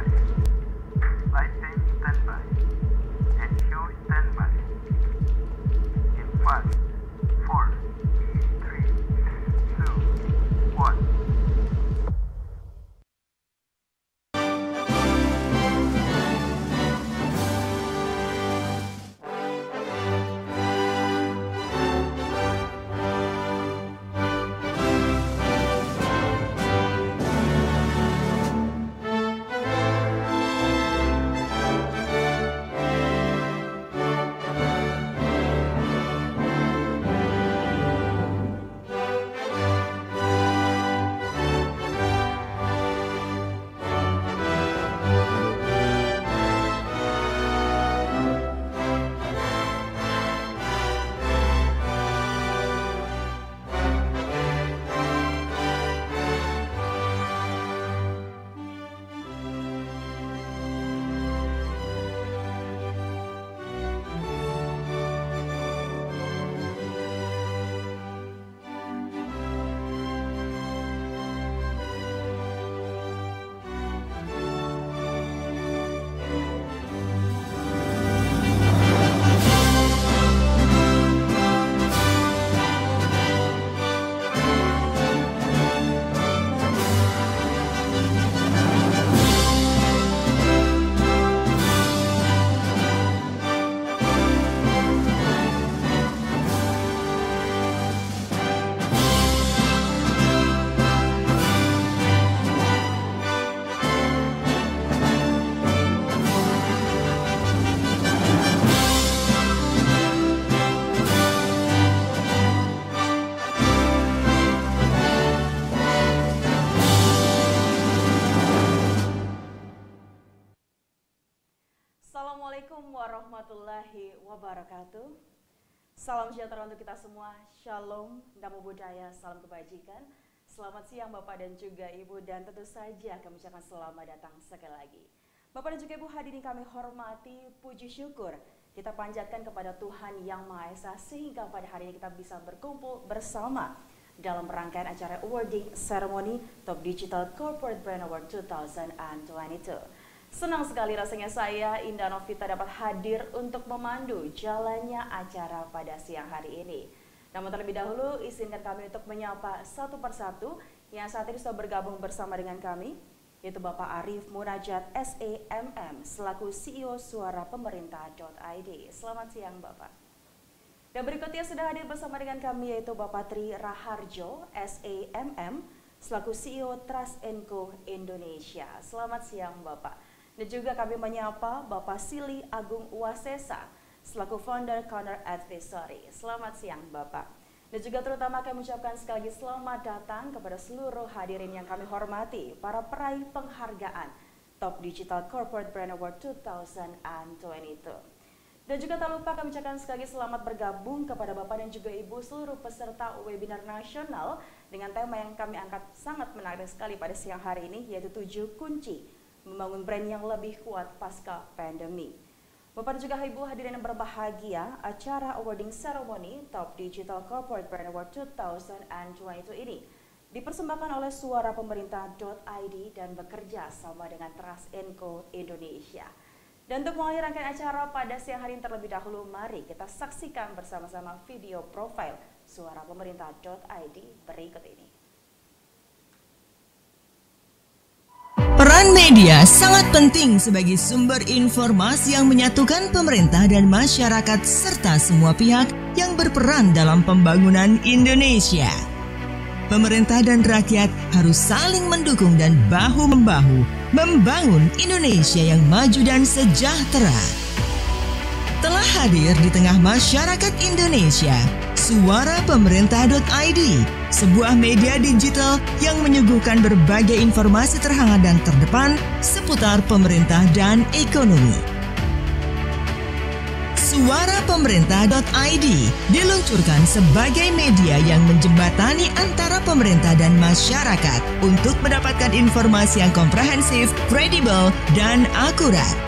standby. Lighting standby. And show standby. In 5, 4, 3, 2, 1. Assalamualaikum warahmatullahi wabarakatuh. Salam sejahtera untuk kita semua. Shalom, namo buddhaya, salam kebajikan. Selamat siang Bapak dan juga Ibu, dan tentu saja kami ucapkan selamat datang sekali lagi. Bapak dan juga Ibu hadirin kami hormati, puji syukur kita panjatkan kepada Tuhan Yang Maha Esa sehingga pada hari ini kita bisa berkumpul bersama dalam rangkaian acara awarding ceremony Top Digital Corporate Brand Award 2022. Senang sekali rasanya saya, Indah Novita, dapat hadir untuk memandu jalannya acara pada siang hari ini. Namun terlebih dahulu, izinkan kami untuk menyapa satu persatu yang saat ini sudah bergabung bersama dengan kami, yaitu Bapak Arif Munajat SEMM, selaku CEO Suara Pemerintah.id. Selamat siang Bapak. Dan berikutnya sudah hadir bersama dengan kami, yaitu Bapak Tri Raharjo SEMM, selaku CEO Trust & Co Indonesia. Selamat siang Bapak. Dan juga kami menyapa Bapak Sili Agung Wasesa selaku founder Corner Advisory. Selamat siang Bapak. Dan juga terutama kami mengucapkan sekali lagi selamat datang kepada seluruh hadirin yang kami hormati, para peraih penghargaan Top Digital Corporate Brand Award 2022. Dan juga tak lupa kami ucapkan sekali lagi selamat bergabung kepada Bapak dan juga Ibu seluruh peserta webinar nasional dengan tema yang kami angkat sangat menarik sekali pada siang hari ini, yaitu 7 kunci membangun brand yang lebih kuat pasca pandemi. Bapak dan juga Ibu hadirin yang berbahagia, acara awarding ceremony Top Digital Corporate Brand Award 2022 ini dipersembahkan oleh Suara Pemerintah.id dan bekerja sama dengan Trust & Co Indonesia. Dan untuk mengakhiri rangkaian acara pada siang hari ini terlebih dahulu, mari kita saksikan bersama-sama video profil Suara Pemerintah.id berikut ini. Peran media sangat penting sebagai sumber informasi yang menyatukan pemerintah dan masyarakat serta semua pihak yang berperan dalam pembangunan Indonesia. Pemerintah dan rakyat harus saling mendukung dan bahu-membahu membangun Indonesia yang maju dan sejahtera. Telah hadir di tengah masyarakat Indonesia, Suara Pemerintah.id, sebuah media digital yang menyuguhkan berbagai informasi terhangat dan terdepan seputar pemerintah dan ekonomi. Suara Pemerintah.id diluncurkan sebagai media yang menjembatani antara pemerintah dan masyarakat untuk mendapatkan informasi yang komprehensif, kredibel, dan akurat.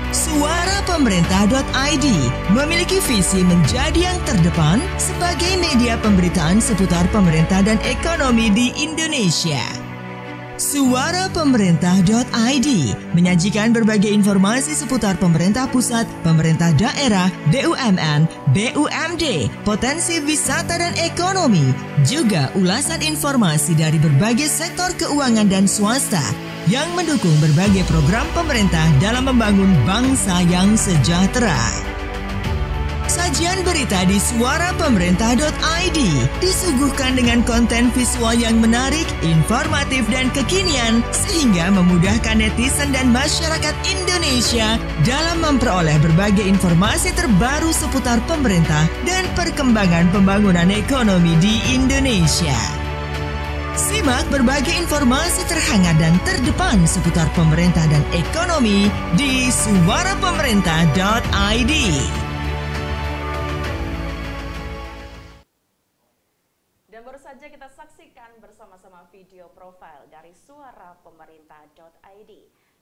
Suara Pemerintah.id memiliki visi menjadi yang terdepan sebagai media pemberitaan seputar pemerintah dan ekonomi di Indonesia. Suarapemerintah.id menyajikan berbagai informasi seputar pemerintah pusat, pemerintah daerah, BUMN, BUMD, potensi wisata dan ekonomi, juga ulasan informasi dari berbagai sektor keuangan dan swasta yang mendukung berbagai program pemerintah dalam membangun bangsa yang sejahtera. Sajian berita di suarapemerintah.id disuguhkan dengan konten visual yang menarik, informatif dan kekinian sehingga memudahkan netizen dan masyarakat Indonesia dalam memperoleh berbagai informasi terbaru seputar pemerintah dan perkembangan pembangunan ekonomi di Indonesia. Simak berbagai informasi terhangat dan terdepan seputar pemerintah dan ekonomi di suarapemerintah.id. Dan baru saja kita saksikan bersama-sama video profil dari suarapemerintah.id.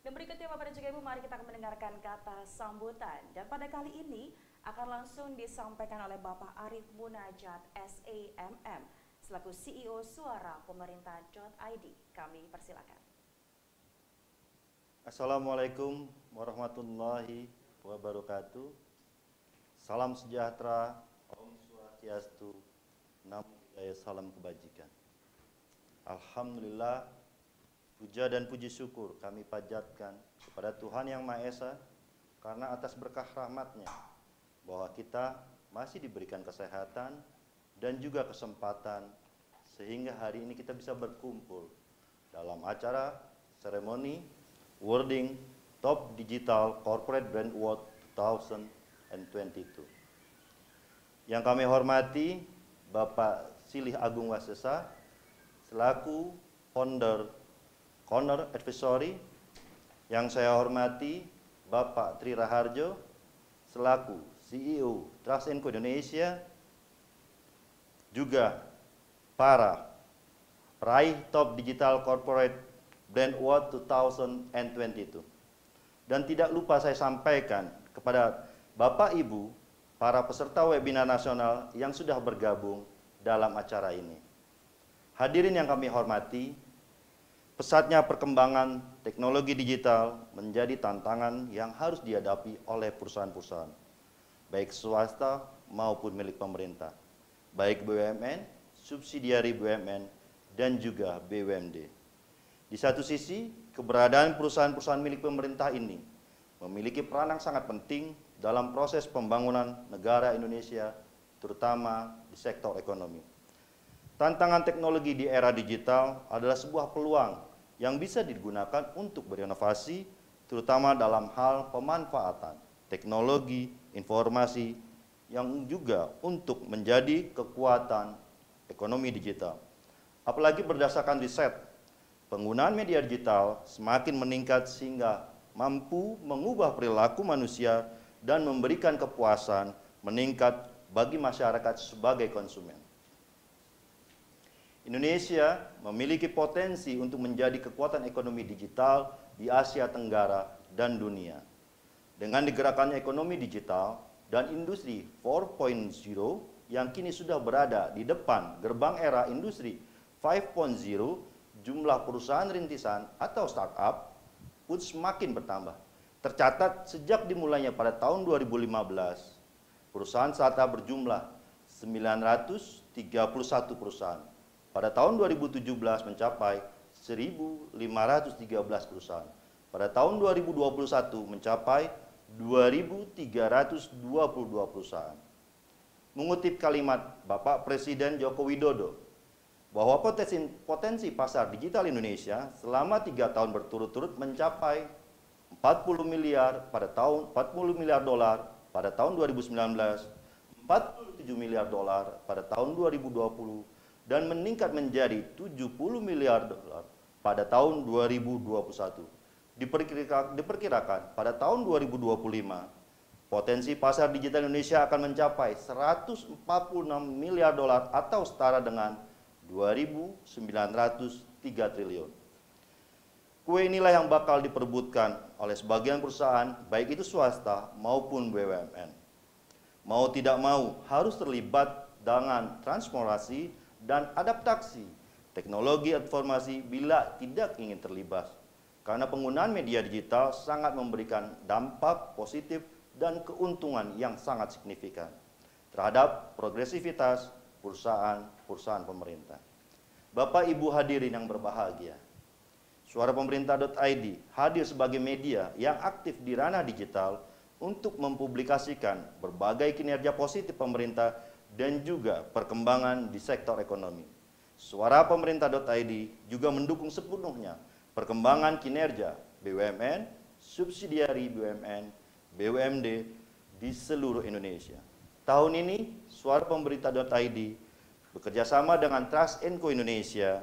Dan berikutnya Bapak dan juga Ibu, mari kita akan mendengarkan kata sambutan. Dan pada kali ini akan langsung disampaikan oleh Bapak Arief Munajat SAMM selaku CEO suarapemerintah.id. Kami persilakan. Assalamualaikum warahmatullahi wabarakatuh. Salam sejahtera, Om Swastiastu, Namo Buddhaya, salam kebajikan. Alhamdulillah, puja dan puji syukur kami panjatkan kepada Tuhan Yang Maha Esa karena atas berkah rahmat-Nya bahwa kita masih diberikan kesehatan dan juga kesempatan sehingga hari ini kita bisa berkumpul dalam acara seremoni awarding Top Digital Corporate Brand Award 2022. Yang kami hormati Bapak Silih Agung Wasesa selaku founder Corner Advisory, yang saya hormati Bapak Tri Raharjo selaku CEO Trust & Co Indonesia, juga para peraih Top Digital Corporate Brand Award 2022. Dan tidak lupa saya sampaikan kepada Bapak Ibu para peserta webinar nasional yang sudah bergabung dalam acara ini. Hadirin yang kami hormati, pesatnya perkembangan teknologi digital menjadi tantangan yang harus dihadapi oleh perusahaan-perusahaan, baik swasta maupun milik pemerintah, baik BUMN, subsidiari BUMN, dan juga BUMD. Di satu sisi, keberadaan perusahaan-perusahaan milik pemerintah ini memiliki peranan sangat penting dalam proses pembangunan negara Indonesia, terutama di sektor ekonomi. Tantangan teknologi di era digital adalah sebuah peluang yang bisa digunakan untuk berinovasi, terutama dalam hal pemanfaatan teknologi, informasi, yang juga untuk menjadi kekuatan ekonomi digital. Apalagi berdasarkan riset, penggunaan media digital semakin meningkat sehingga mampu mengubah perilaku manusia dan memberikan kepuasan meningkat bagi masyarakat sebagai konsumen. Indonesia memiliki potensi untuk menjadi kekuatan ekonomi digital di Asia Tenggara dan dunia. Dengan digerakkannya ekonomi digital dan industri 4.0 yang kini sudah berada di depan gerbang era industri 5.0, jumlah perusahaan rintisan atau startup pun semakin bertambah. Tercatat sejak dimulainya pada tahun 2015, perusahaan startup berjumlah 931 perusahaan. Pada tahun 2017 mencapai 1.513 perusahaan. Pada tahun 2021 mencapai 2.322 perusahaan. Mengutip kalimat Bapak Presiden Joko Widodo bahwa potensi pasar digital Indonesia selama 3 tahun berturut-turut mencapai 40 miliar dolar pada tahun 2019, 47 miliar dolar pada tahun 2020, dan meningkat menjadi 70 miliar dolar pada tahun 2021. Diperkirakan pada tahun 2025, potensi pasar digital Indonesia akan mencapai 146 miliar dolar atau setara dengan 2.903 triliun. Kue inilah yang bakal diperebutkan oleh sebagian perusahaan, baik itu swasta maupun BUMN. Mau tidak mau harus terlibat dengan transformasi dan adaptasi teknologi informasi bila tidak ingin terlibat. Karena penggunaan media digital sangat memberikan dampak positif dan keuntungan yang sangat signifikan terhadap progresivitas perusahaan pemerintah. Bapak Ibu hadirin yang berbahagia, Suara Pemerintah.id hadir sebagai media yang aktif di ranah digital untuk mempublikasikan berbagai kinerja positif pemerintah dan juga perkembangan di sektor ekonomi. Suara Pemerintah.id juga mendukung sepenuhnya perkembangan kinerja BUMN, subsidiari BUMN, BUMD di seluruh Indonesia. Tahun ini, Suara Pemerintah.id bekerjasama dengan Trust & Co Indonesia,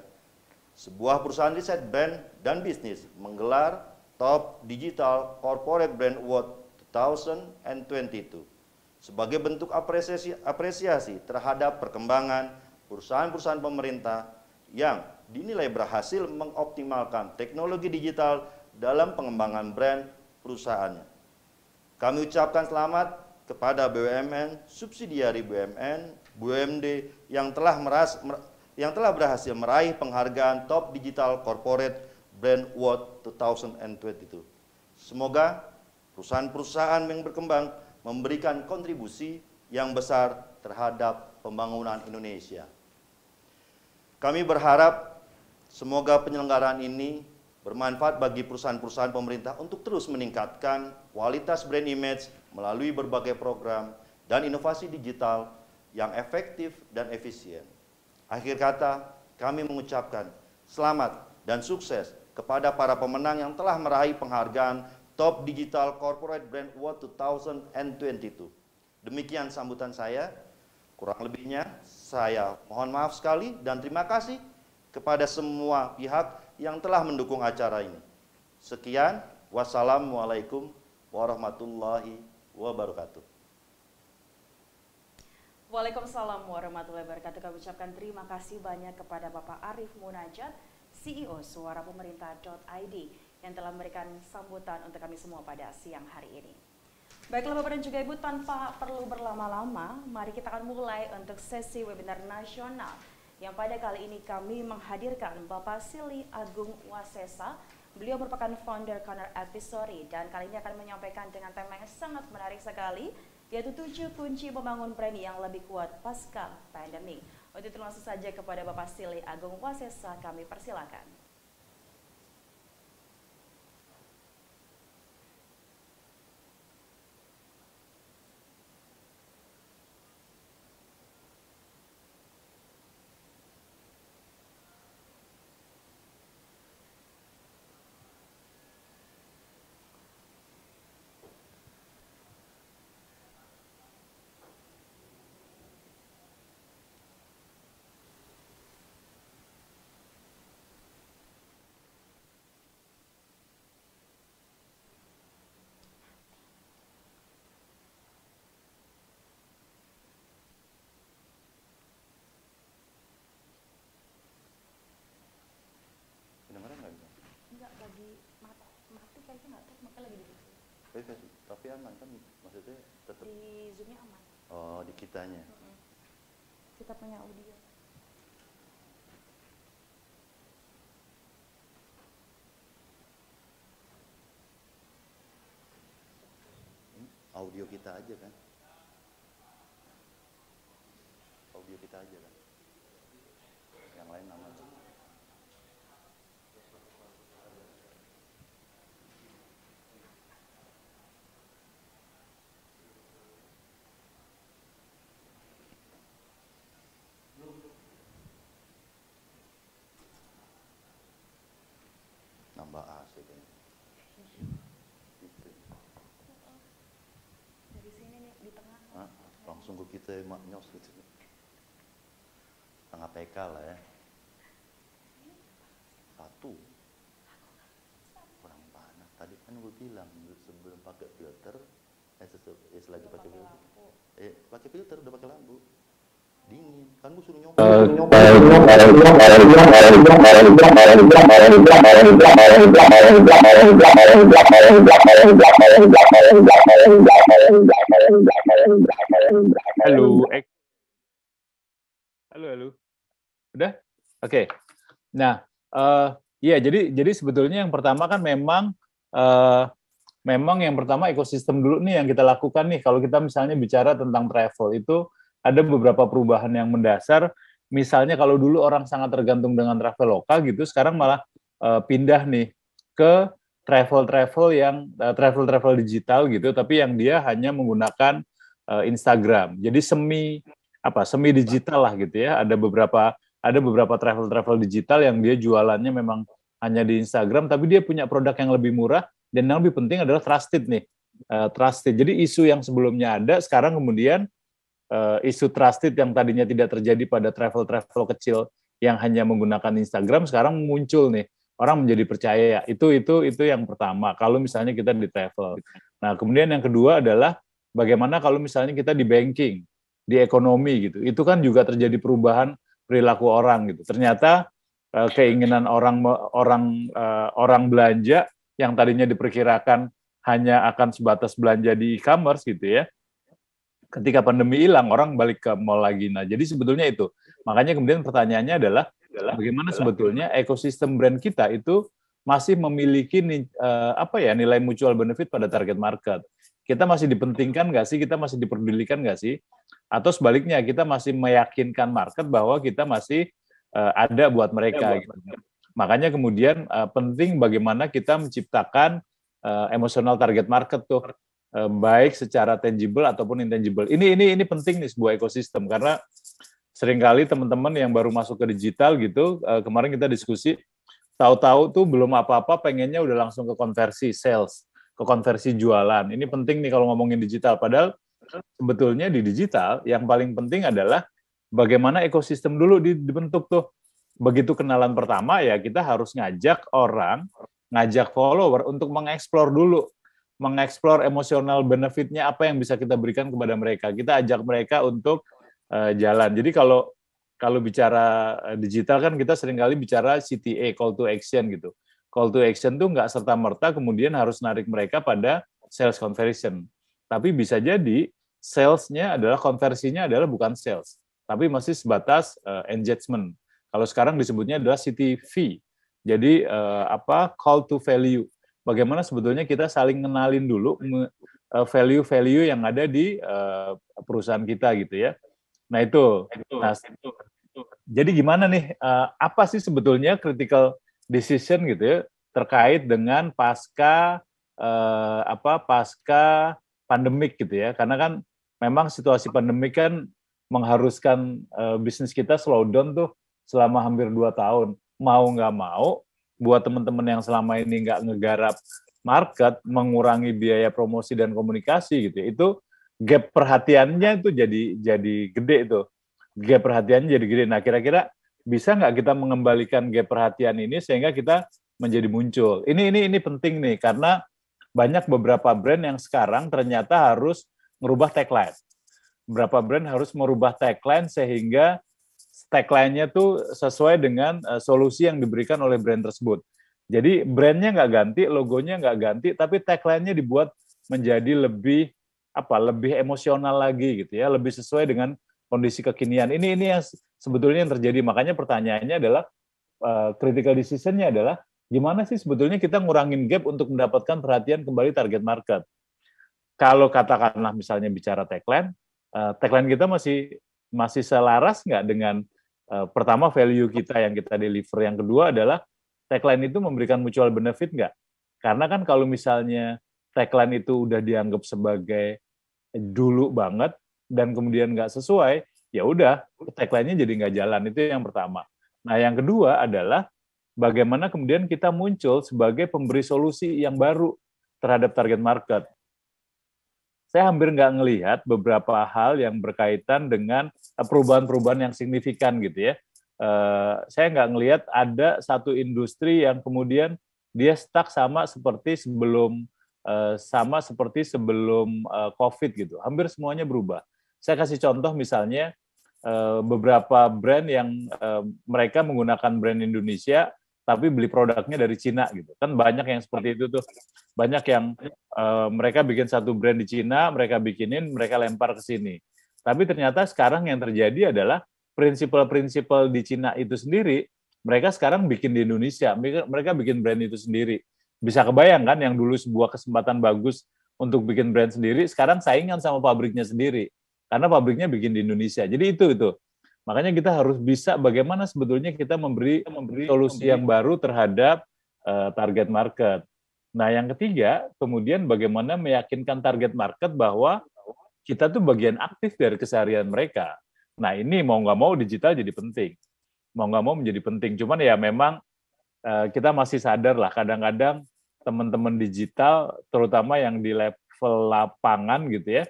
sebuah perusahaan riset brand dan bisnis, menggelar Top Digital Corporate Brand Award 2022 sebagai bentuk apresiasi terhadap perkembangan perusahaan-perusahaan pemerintah yang dinilai berhasil mengoptimalkan teknologi digital dalam pengembangan brand perusahaannya. Kami ucapkan selamat kepada BUMN, subsidiari BUMN, BUMD yang telah berhasil meraih penghargaan Top Digital Corporate Brand Award 2022. Semoga perusahaan-perusahaan yang berkembang memberikan kontribusi yang besar terhadap pembangunan Indonesia. Kami berharap semoga penyelenggaraan ini bermanfaat bagi perusahaan-perusahaan pemerintah untuk terus meningkatkan kualitas brand image melalui berbagai program dan inovasi digital yang efektif dan efisien. Akhir kata, kami mengucapkan selamat dan sukses kepada para pemenang yang telah meraih penghargaan Top Digital Corporate Brand Award 2022. Demikian sambutan saya. Kurang lebihnya, saya mohon maaf sekali dan terima kasih kepada semua pihak yang telah mendukung acara ini. Sekian, wassalamualaikum warahmatullahi wabarakatuh. Waalaikumsalam warahmatullahi wabarakatuh. Kami ucapkan terima kasih banyak kepada Bapak Arief Munajat, CEO Suara Pemerintah.id yang telah memberikan sambutan untuk kami semua pada siang hari ini. Baiklah Bapak dan juga Ibu, tanpa perlu berlama-lama, mari kita akan mulai untuk sesi webinar nasional yang pada kali ini kami menghadirkan Bapak Silly Agung Wasesa. Beliau merupakan founder Corner Advisory dan kali ini akan menyampaikan dengan tema yang sangat menarik sekali, yaitu 7 kunci membangun brand yang lebih kuat pasca pandemi. Untuk itu langsung saja kepada Bapak Silly Agung Wasesa kami persilakan. Enggak, lagi mati kayaknya, nggak tahu, makanya lagi di Tapi aman kan, maksudnya tetap di Zoom-nya aman. Oh, di kitanya. Kita punya audio. Audio kita aja kan? Audio kita aja kan? Yang lain aman. Nambah AC kan? Gitu. Dari sini nih, di tengah. Langsung ke kita maknyos gitu. Tengah PK lah ya. Satu. Kurang panas. Tadi kan gue bilang sebelum pakai filter, selagi pakai filter. Pakai filter udah pakai lampu. Dingin. Kan gue suruh nyoba. Halo. Halo. Udah? Oke. Nah, iya jadi sebetulnya yang pertama kan eh, memang yang pertama ekosistem dulu nih yang kita lakukan nih. Kalau kita misalnya bicara tentang travel itu ada beberapa perubahan yang mendasar. Misalnya kalau dulu orang sangat tergantung dengan Traveloka gitu, sekarang malah pindah nih ke travel digital gitu, tapi yang dia hanya menggunakan Instagram. Jadi semi digital lah gitu ya. Ada beberapa travel digital yang dia jualannya memang hanya di Instagram, tapi dia punya produk yang lebih murah dan yang lebih penting adalah trusted nih. Trusted. Jadi isu yang sebelumnya ada sekarang kemudian isu trusted yang tadinya tidak terjadi pada travel kecil yang hanya menggunakan Instagram sekarang muncul nih. Orang menjadi percaya. Itu yang pertama kalau misalnya kita di travel. Nah, kemudian yang kedua adalah bagaimana kalau misalnya kita di banking, di ekonomi gitu. Itu kan juga terjadi perubahan perilaku orang gitu. Ternyata keinginan orang belanja yang tadinya diperkirakan hanya akan sebatas belanja di e-commerce gitu ya. Ketika pandemi hilang, orang balik ke mall lagi. Nah, jadi sebetulnya itu. Makanya kemudian pertanyaannya adalah bagaimana sebetulnya ekosistem brand kita itu masih memiliki nilai mutual benefit pada target market. Kita masih dipentingkan nggak sih? Kita masih diperdulikan nggak sih? Atau sebaliknya, kita masih meyakinkan market bahwa kita masih ada buat mereka. Gitu. Makanya kemudian penting bagaimana kita menciptakan emosional target market tuh. Baik secara tangible ataupun intangible. Ini penting nih sebuah ekosistem karena seringkali teman-teman yang baru masuk ke digital gitu, kemarin kita diskusi, tahu-tahu tuh belum apa-apa pengennya udah langsung ke konversi sales, ke konversi jualan. Ini penting nih kalau ngomongin digital. Padahal sebetulnya di digital yang paling penting adalah bagaimana ekosistem dulu dibentuk tuh. Begitu kenalan pertama ya kita harus ngajak follower untuk mengeksplor dulu. Mengeksplor emosional benefitnya apa yang bisa kita berikan kepada mereka. Kita ajak mereka untuk jalan. Jadi kalau bicara digital kan kita seringkali bicara CTA, call to action gitu. Call to action tuh nggak serta-merta kemudian harus narik mereka pada sales conversion. Tapi bisa jadi salesnya adalah konversinya adalah bukan sales, tapi masih sebatas engagement. Kalau sekarang disebutnya adalah CTV. Jadi call to value. Bagaimana sebetulnya kita saling kenalin dulu value-value yang ada di perusahaan kita gitu ya. Nah itu. Jadi gimana nih? Apa sih sebetulnya critical decision gitu ya terkait dengan pasca pandemik gitu ya? Karena kan memang situasi pandemik kan mengharuskan bisnis kita slow down tuh selama hampir 2 tahun. Mau nggak mau, buat teman-teman yang selama ini nggak ngegarap market, mengurangi biaya promosi dan komunikasi gitu, itu gap perhatiannya itu jadi gede itu, gap perhatiannya jadi gede. Nah kira-kira bisa nggak kita mengembalikan gap perhatian ini sehingga kita menjadi muncul? Ini penting nih karena banyak beberapa brand yang sekarang ternyata harus merubah tagline. Beberapa brand harus merubah tagline sehingga tagline-nya tuh sesuai dengan solusi yang diberikan oleh brand tersebut. Jadi brandnya nggak ganti, logonya nggak ganti, tapi tagline-nya dibuat menjadi lebih emosional lagi gitu ya, lebih sesuai dengan kondisi kekinian. Ini yang sebetulnya yang terjadi. Makanya pertanyaannya adalah critical decision-nya adalah gimana sih sebetulnya kita ngurangin gap untuk mendapatkan perhatian kembali target market. Kalau katakanlah misalnya bicara tagline kita masih selaras nggak dengan pertama value kita yang kita deliver, yang kedua adalah tagline itu memberikan mutual benefit nggak? Karena kan kalau misalnya tagline itu udah dianggap sebagai dulu banget dan kemudian nggak sesuai, ya udah tagline-nya jadi nggak jalan. Itu yang pertama. Nah yang kedua adalah bagaimana kemudian kita muncul sebagai pemberi solusi yang baru terhadap target market. Saya hampir nggak ngelihat beberapa hal yang berkaitan dengan perubahan-perubahan yang signifikan gitu ya. Saya nggak ngelihat ada satu industri yang kemudian dia stuck sama seperti sebelum COVID gitu. Hampir semuanya berubah. Saya kasih contoh misalnya beberapa brand yang mereka menggunakan brand Indonesia tapi beli produknya dari Cina gitu. Kan banyak yang seperti itu tuh. Banyak yang mereka bikin satu brand di Cina, mereka bikinin, mereka lempar ke sini. Tapi ternyata sekarang yang terjadi adalah prinsipal-prinsipal di Cina itu sendiri mereka sekarang bikin di Indonesia, mereka bikin brand itu sendiri. Bisa kebayang kan yang dulu sebuah kesempatan bagus untuk bikin brand sendiri, sekarang saingan sama pabriknya sendiri. Karena pabriknya bikin di Indonesia. Jadi itu. Makanya kita harus bisa bagaimana sebetulnya kita memberi solusi yang baru terhadap target market. Nah, yang ketiga, kemudian bagaimana meyakinkan target market bahwa kita tuh bagian aktif dari keseharian mereka. Nah, ini mau nggak mau digital jadi penting. Mau nggak mau menjadi penting. Cuman ya memang kita masih sadar lah, kadang-kadang teman-teman digital, terutama yang di level lapangan gitu ya,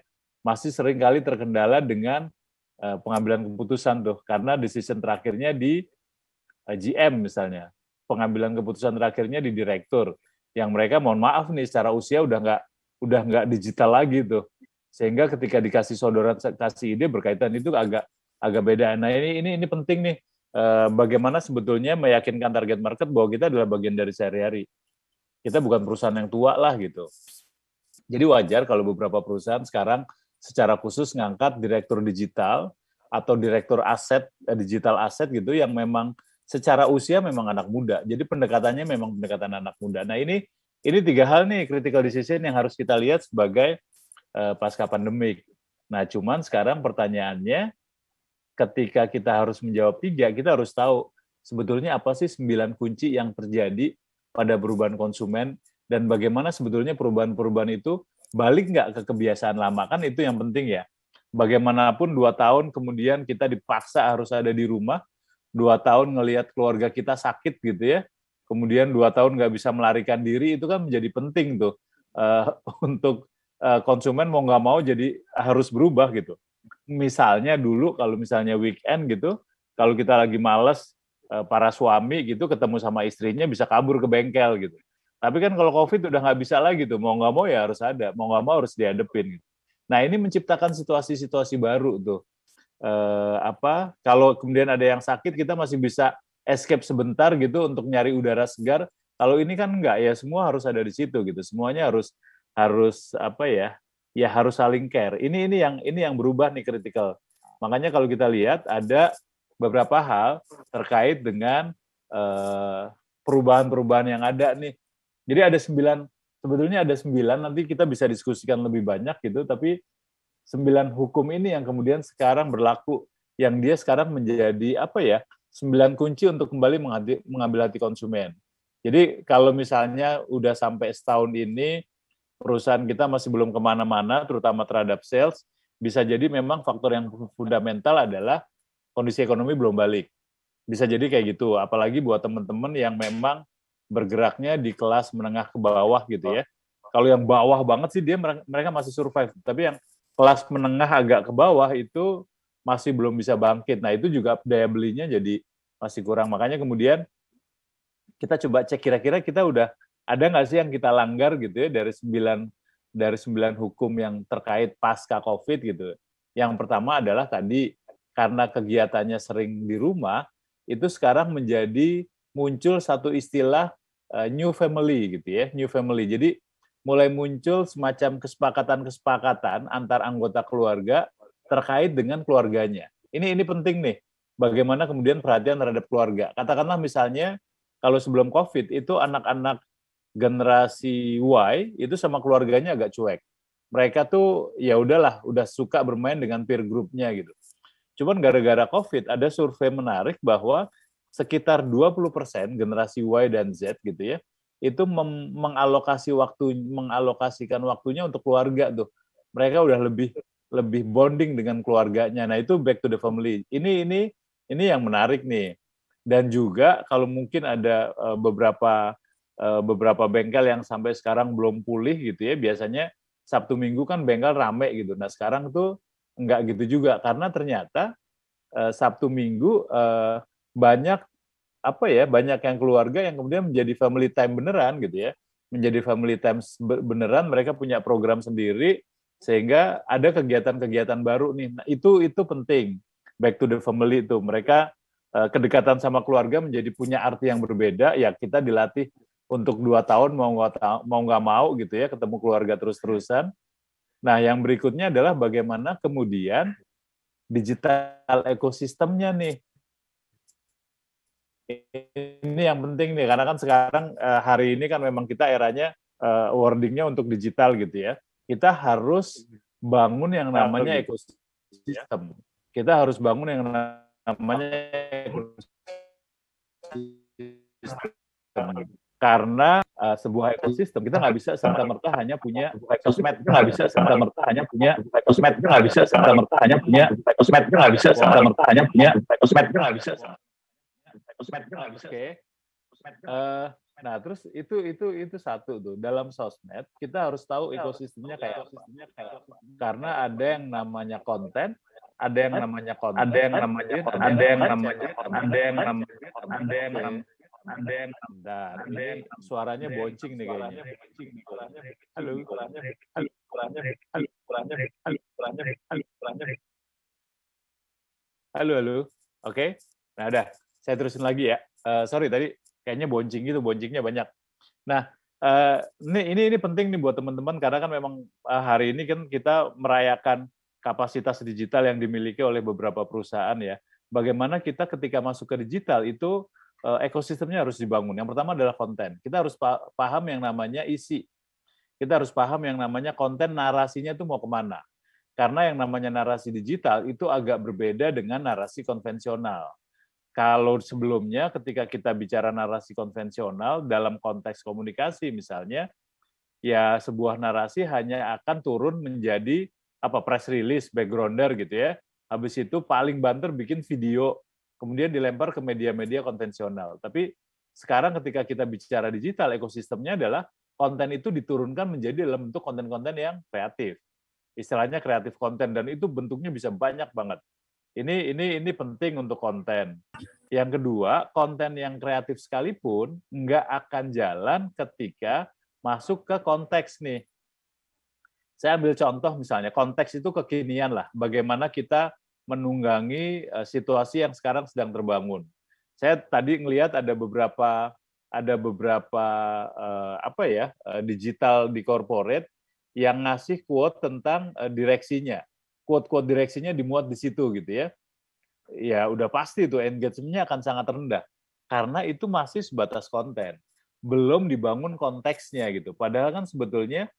masih sering kali terkendala dengan pengambilan keputusan tuh, karena decision terakhirnya di GM misalnya, pengambilan keputusan terakhirnya di direktur, yang mereka mohon maaf nih secara usia udah nggak digital lagi tuh, sehingga ketika dikasih sodoran, kasih ide berkaitan itu agak beda. Nah ini penting nih, bagaimana sebetulnya meyakinkan target market bahwa kita adalah bagian dari sehari-hari. Kita bukan perusahaan yang tua lah gitu. Jadi wajar kalau beberapa perusahaan sekarang secara khusus ngangkat direktur digital atau direktur aset, digital aset gitu, yang memang secara usia memang anak muda. Jadi pendekatannya memang pendekatan anak muda. Nah ini 3 hal nih critical decision yang harus kita lihat sebagai pasca pandemik. Nah cuman sekarang pertanyaannya, ketika kita harus menjawab 3, kita harus tahu sebetulnya apa sih 9 kunci yang terjadi pada perubahan konsumen, dan bagaimana sebetulnya perubahan-perubahan itu balik nggak ke kebiasaan lama, kan itu yang penting ya. Bagaimanapun 2 tahun kemudian kita dipaksa harus ada di rumah, 2 tahun ngelihat keluarga kita sakit gitu ya, kemudian 2 tahun nggak bisa melarikan diri, itu kan menjadi penting tuh untuk konsumen mau nggak mau jadi harus berubah gitu. Misalnya dulu kalau misalnya weekend gitu, kalau kita lagi males, para suami gitu ketemu sama istrinya bisa kabur ke bengkel gitu. Tapi kan kalau COVID udah nggak bisa lagi tuh, mau nggak mau ya harus ada, mau nggak mau harus dihadepin. Gitu. Nah ini menciptakan situasi-situasi baru tuh. Kalau kemudian ada yang sakit, kita masih bisa escape sebentar gitu untuk nyari udara segar. Kalau ini kan enggak, ya semua harus ada di situ gitu. Semuanya harus harus saling care. Ini yang berubah nih critical. Makanya kalau kita lihat ada beberapa hal terkait dengan perubahan-perubahan yang ada nih. Jadi ada 9, sebetulnya ada 9, nanti kita bisa diskusikan lebih banyak gitu, tapi 9 hukum ini yang kemudian sekarang berlaku, yang dia sekarang menjadi 9 kunci untuk kembali mengambil hati konsumen. Jadi kalau misalnya udah sampai setahun ini, perusahaan kita masih belum kemana-mana, terutama terhadap sales, bisa jadi memang faktor yang fundamental adalah kondisi ekonomi belum balik. Bisa jadi kayak gitu, apalagi buat teman-teman yang memang bergeraknya di kelas menengah ke bawah gitu ya. Kalau yang bawah banget sih mereka masih survive, tapi yang kelas menengah agak ke bawah itu masih belum bisa bangkit. Nah itu juga daya belinya jadi masih kurang. Makanya kemudian kita coba cek kira-kira kita udah ada nggak sih yang kita langgar gitu ya dari 9 hukum yang terkait pasca COVID gitu. Yang pertama adalah tadi, karena kegiatannya sering di rumah, itu sekarang menjadi muncul satu istilah new family gitu ya, new family. Jadi mulai muncul semacam kesepakatan-kesepakatan antar anggota keluarga terkait dengan keluarganya. Ini penting nih, bagaimana kemudian perhatian terhadap keluarga. Katakanlah misalnya kalau sebelum COVID itu anak-anak generasi Y itu sama keluarganya agak cuek. Mereka tuh ya udahlah, udah suka bermain dengan peer group-nya gitu. Cuman gara-gara COVID ada survei menarik bahwa sekitar 20% generasi Y dan Z gitu ya, itu mengalokasikan waktunya untuk keluarga tuh. Mereka udah lebih bonding dengan keluarganya. Nah, itu back to the family. Ini yang menarik nih. Dan juga kalau mungkin ada beberapa bengkel yang sampai sekarang belum pulih gitu ya, biasanya Sabtu Minggu kan bengkel rame gitu. Nah, sekarang tuh enggak gitu juga, karena ternyata Sabtu Minggu banyak yang keluarga yang kemudian menjadi family time beneran gitu ya, menjadi family time beneran. Mereka punya program sendiri sehingga ada kegiatan-kegiatan baru nih. Nah, itu penting, back to the family itu. Mereka kedekatan sama keluarga menjadi punya arti yang berbeda. Ya kita dilatih untuk 2 tahun mau nggak mau gitu ya, ketemu keluarga terus-terusan. Nah, yang berikutnya adalah bagaimana kemudian digital ekosistemnya nih. Ini yang penting nih, karena kan sekarang hari ini kan memang kita eranya wordingnya untuk digital gitu ya. Kita harus bangun yang namanya ekosistem. Kita harus bangun yang namanya ekosistem. Karena sebuah ekosistem kita nggak bisa serta-merta hanya punya sosmed, kita nggak bisa serta-merta hanya punya sosmed, kita nggak bisa serta-merta hanya punya sosmed, kita nggak bisa serta-merta hanya punya sosmed, kita nggak bisa sosmed, kita nggak bisa. Oke. Nah, terus itu satu tuh. Dalam sosmed kita harus tahu ekosistemnya kayak apa. Karena ada yang namanya konten, ada yang namanya konten, ada yang namanya suaranya boncing nih kayaknya. Halo. Oke. Nah, udah. Saya terusin lagi ya. Sorry tadi kayaknya boncingnya banyak. Nah, ini penting nih buat teman-teman karena kan memang hari ini kan kita merayakan kapasitas digital yang dimiliki oleh beberapa perusahaan ya. Bagaimana kita ketika masuk ke digital itu ekosistemnya harus dibangun. Yang pertama adalah konten. Kita harus paham yang namanya isi. Kita harus paham yang namanya konten, narasinya itu mau kemana. Karena yang namanya narasi digital itu agak berbeda dengan narasi konvensional. Kalau sebelumnya ketika kita bicara narasi konvensional dalam konteks komunikasi misalnya, ya sebuah narasi hanya akan turun menjadi press release, backgrounder gitu ya. Habis itu paling banter bikin video, kemudian dilempar ke media-media konvensional. Tapi sekarang ketika kita bicara digital, ekosistemnya adalah konten itu diturunkan menjadi dalam bentuk konten-konten yang kreatif. Istilahnya kreatif konten, dan itu bentuknya bisa banyak banget. Ini penting untuk konten. Yang kedua, konten yang kreatif sekalipun nggak akan jalan ketika masuk ke konteks nih. Saya ambil contoh misalnya, konteks itu kekinian lah. Bagaimana kita menunggangi situasi yang sekarang sedang terbangun. Saya tadi ngelihat ada beberapa digital di corporate yang ngasih quote tentang direksinya. Quote-quote direksinya dimuat di situ gitu ya. Ya udah pasti tuh engagement-nya akan sangat rendah. Karena itu masih sebatas konten. Belum dibangun konteksnya gitu. Padahal kan sebetulnya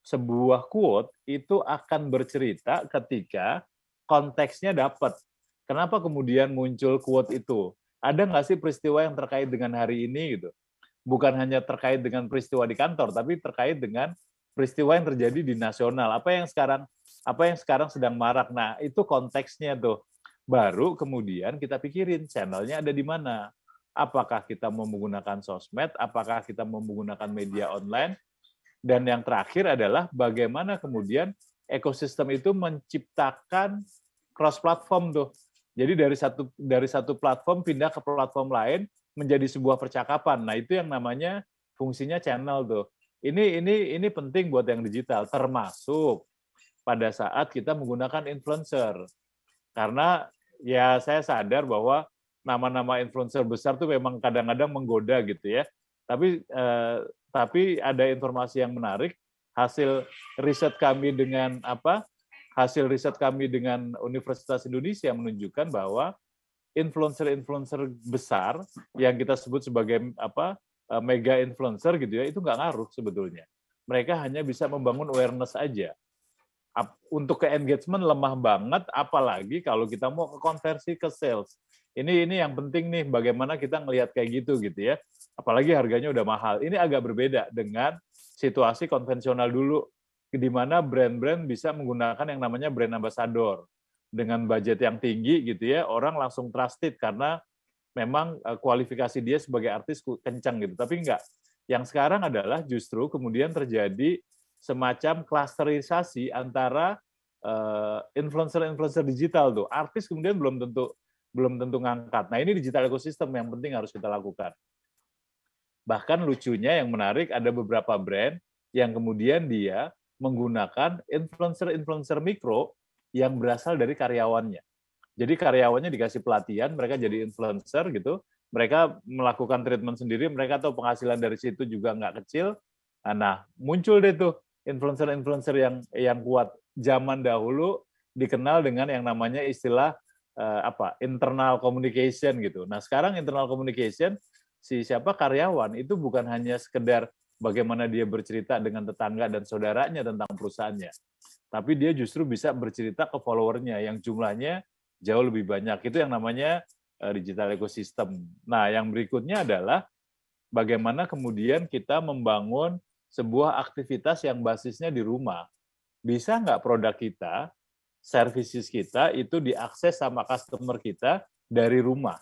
sebuah quote itu akan bercerita ketika konteksnya dapat. Kenapa kemudian muncul quote itu? Ada nggak sih peristiwa yang terkait dengan hari ini gitu? Bukan hanya terkait dengan peristiwa di kantor, tapi terkait dengan peristiwa yang terjadi di nasional. Apa yang sekarang sedang marak. Nah, itu konteksnya tuh. Baru kemudian kita pikirin channelnya ada di mana. Apakah kita mau menggunakan sosmed, apakah kita mau menggunakan media online, dan yang terakhir adalah bagaimana kemudian ekosistem itu menciptakan cross-platform tuh. Jadi dari satu platform pindah ke platform lain menjadi sebuah percakapan. Nah, itu yang namanya fungsinya channel tuh. Ini penting buat yang digital, termasuk pada saat kita menggunakan influencer. Karena ya saya sadar bahwa nama-nama influencer besar tuh memang kadang-kadang menggoda gitu ya. Tapi ada informasi yang menarik, hasil riset kami dengan Universitas Indonesia menunjukkan bahwa influencer besar yang kita sebut sebagai mega influencer gitu ya, itu nggak ngaruh sebetulnya. Mereka hanya bisa membangun awareness aja. Untuk ke engagement lemah banget, apalagi kalau kita mau ke konversi ke sales. Ini yang penting nih, bagaimana kita ngelihat kayak gitu ya. Apalagi harganya udah mahal. Ini agak berbeda dengan situasi konvensional dulu, di mana brand-brand bisa menggunakan yang namanya brand ambassador. Dengan budget yang tinggi gitu ya, orang langsung trusted karena memang kualifikasi dia sebagai artis kencang gitu. Tapi enggak. Yang sekarang adalah justru kemudian terjadi semacam klasterisasi antara influencer digital tuh. Artis kemudian belum tentu ngangkat. Nah, ini digital ekosistem yang penting harus kita lakukan. Bahkan lucunya yang menarik, ada beberapa brand yang kemudian dia menggunakan influencer mikro yang berasal dari karyawannya. Jadi karyawannya dikasih pelatihan, mereka jadi influencer gitu, mereka melakukan treatment sendiri, mereka tahu penghasilan dari situ juga nggak kecil. Nah, muncul deh tuh influencer yang kuat. Zaman dahulu dikenal dengan yang namanya istilah internal communication gitu. Nah sekarang internal communication siapa karyawan itu bukan hanya sekedar bagaimana dia bercerita dengan tetangga dan saudaranya tentang perusahaannya, tapi dia justru bisa bercerita ke followernya yang jumlahnya jauh lebih banyak. Itu yang namanya digital ecosystem. Nah yang berikutnya adalah bagaimana kemudian kita membangun sebuah aktivitas yang basisnya di rumah. Bisa nggak produk kita, services kita itu diakses sama customer kita dari rumah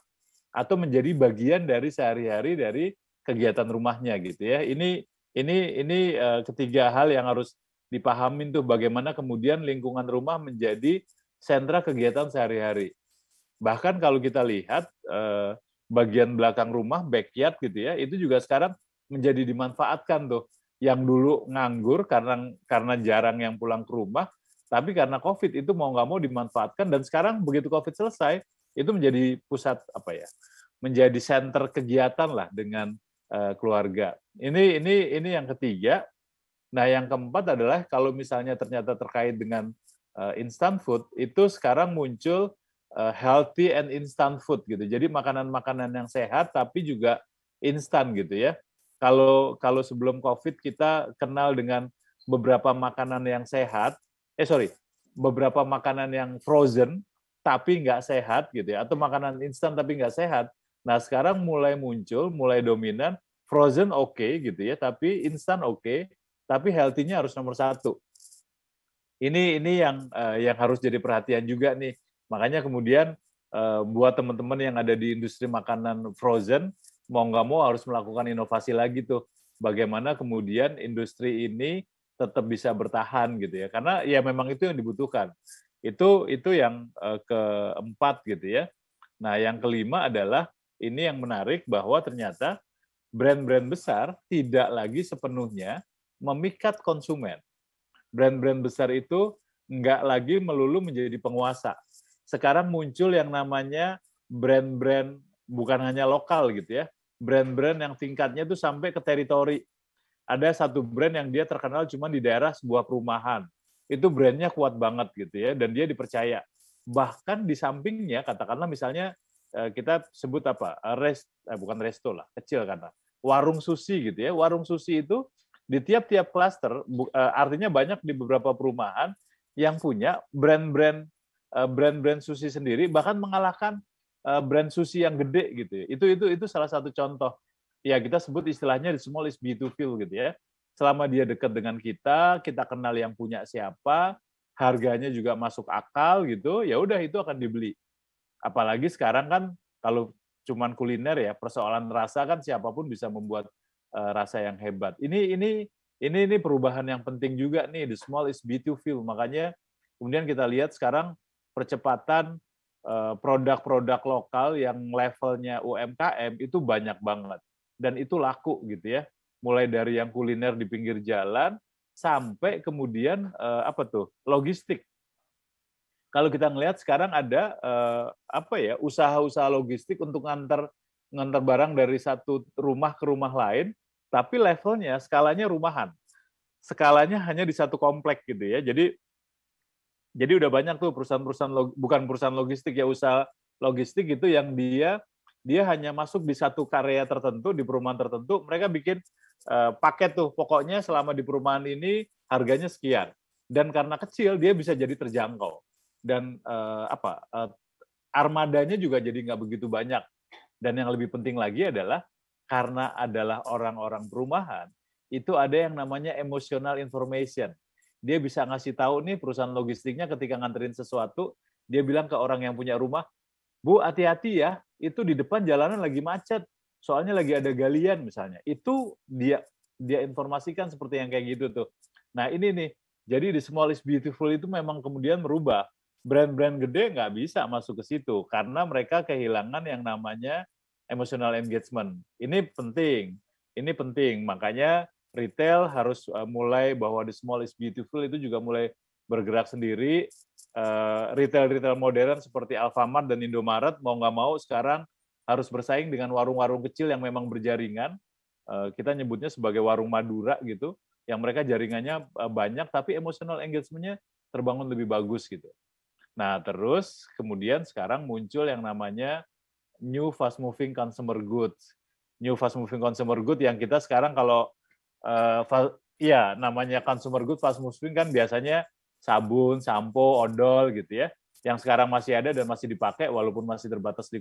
atau menjadi bagian dari sehari-hari dari kegiatan rumahnya gitu ya. Ini ketiga hal yang harus dipahamin tuh bagaimana kemudian lingkungan rumah menjadi sentra kegiatan sehari-hari. Bahkan kalau kita lihat bagian belakang rumah, backyard gitu ya, itu juga sekarang menjadi dimanfaatkan tuh. Yang dulu nganggur karena jarang yang pulang ke rumah, tapi karena COVID itu mau nggak mau dimanfaatkan, dan sekarang begitu COVID selesai, itu menjadi pusat menjadi center kegiatan lah dengan keluarga. Ini yang ketiga. Nah yang keempat adalah kalau misalnya ternyata terkait dengan instant food, itu sekarang muncul healthy and instant food gitu. Jadi makanan-makanan yang sehat tapi juga instan gitu ya. Kalau sebelum COVID kita kenal dengan beberapa makanan yang sehat, beberapa makanan yang frozen tapi nggak sehat gitu ya, atau makanan instan tapi nggak sehat. Nah sekarang mulai muncul, mulai dominan frozen gitu ya, tapi instan tapi healthy-nya harus nomor satu. Ini yang harus jadi perhatian juga nih. Makanya kemudian buat teman-teman yang ada di industri makanan frozen, mau nggak mau harus melakukan inovasi lagi tuh. Bagaimana kemudian industri ini tetap bisa bertahan gitu ya. Karena ya memang itu yang dibutuhkan. Itu yang keempat gitu ya. Nah yang kelima adalah ini yang menarik bahwa ternyata brand-brand besar tidak lagi sepenuhnya memikat konsumen. Brand-brand besar itu nggak lagi melulu menjadi penguasa. Sekarang muncul yang namanya brand-brand bukan hanya lokal gitu ya, brand-brand yang tingkatnya itu sampai ke teritori. Ada satu brand yang dia terkenal cuma di daerah sebuah perumahan. Itu brandnya kuat banget gitu ya, dan dia dipercaya. Bahkan di sampingnya, katakanlah misalnya kita sebut bukan resto lah, kecil karena warung sushi gitu ya. Warung sushi itu di tiap-tiap klaster, artinya banyak di beberapa perumahan yang punya brand-brand sushi sendiri, bahkan mengalahkan brand sushi yang gede gitu ya. Itu salah satu contoh. Ya kita sebut istilahnya the small is beautiful gitu ya. Selama dia dekat dengan kita kenal yang punya siapa, harganya juga masuk akal gitu, ya udah itu akan dibeli. Apalagi sekarang kan kalau cuman kuliner ya, persoalan rasa kan siapapun bisa membuat rasa yang hebat. Ini perubahan yang penting juga nih, the small is beautiful. Makanya kemudian kita lihat sekarang percepatan produk-produk lokal yang levelnya UMKM itu banyak banget. Dan itu laku gitu ya. Mulai dari yang kuliner di pinggir jalan sampai kemudian logistik. Kalau kita ngelihat sekarang ada usaha-usaha logistik untuk ngantar barang dari satu rumah ke rumah lain, tapi levelnya skalanya rumahan. Skalanya hanya di satu komplek gitu ya. Jadi udah banyak tuh bukan perusahaan logistik ya, usaha logistik itu yang dia hanya masuk di satu karya tertentu, di perumahan tertentu, mereka bikin paket tuh, pokoknya selama di perumahan ini harganya sekian. Dan karena kecil, dia bisa jadi terjangkau. Dan armadanya juga jadi nggak begitu banyak. Dan yang lebih penting lagi adalah, karena adalah orang-orang perumahan, itu ada yang namanya emotional information. Dia bisa ngasih tahu nih perusahaan logistiknya ketika nganterin sesuatu, dia bilang ke orang yang punya rumah, Bu, hati-hati ya, itu di depan jalanan lagi macet, soalnya lagi ada galian misalnya. Itu dia informasikan seperti yang kayak gitu tuh. Nah ini nih, jadi the small is beautiful itu memang kemudian merubah. Brand-brand gede nggak bisa masuk ke situ, karena mereka kehilangan yang namanya emotional engagement. Ini penting. Makanya retail harus mulai bahwa the small is beautiful itu juga mulai bergerak sendiri. Retail modern seperti Alfamart dan Indomaret mau nggak mau sekarang harus bersaing dengan warung-warung kecil yang memang berjaringan. Kita nyebutnya sebagai warung Madura gitu, yang mereka jaringannya banyak tapi emotional engagement-nya terbangun lebih bagus gitu. Nah, terus kemudian sekarang muncul yang namanya new fast moving consumer goods. New fast moving consumer good yang kita sekarang kalau iya namanya consumer good fast moving kan biasanya sabun, sampo, odol gitu ya. Yang sekarang masih ada dan masih dipakai walaupun masih terbatas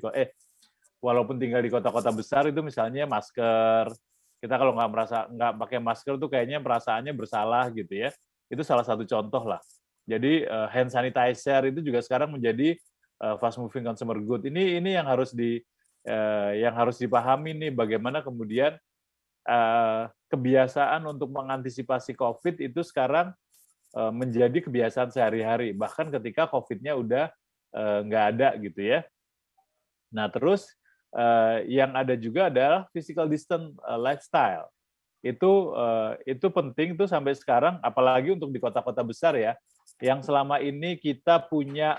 walaupun tinggal di kota-kota besar itu misalnya masker. Kita kalau nggak pakai masker tuh kayaknya perasaannya bersalah gitu ya. Itu salah satu contoh lah. Jadi hand sanitizer itu juga sekarang menjadi fast moving consumer good. Ini yang harus dipahami nih bagaimana kemudian kebiasaan untuk mengantisipasi COVID itu sekarang menjadi kebiasaan sehari-hari. Bahkan ketika COVID-nya udah nggak ada gitu ya. Nah terus yang ada juga adalah physical distance lifestyle. Itu penting tuh sampai sekarang, apalagi untuk di kota-kota besar ya, yang selama ini kita punya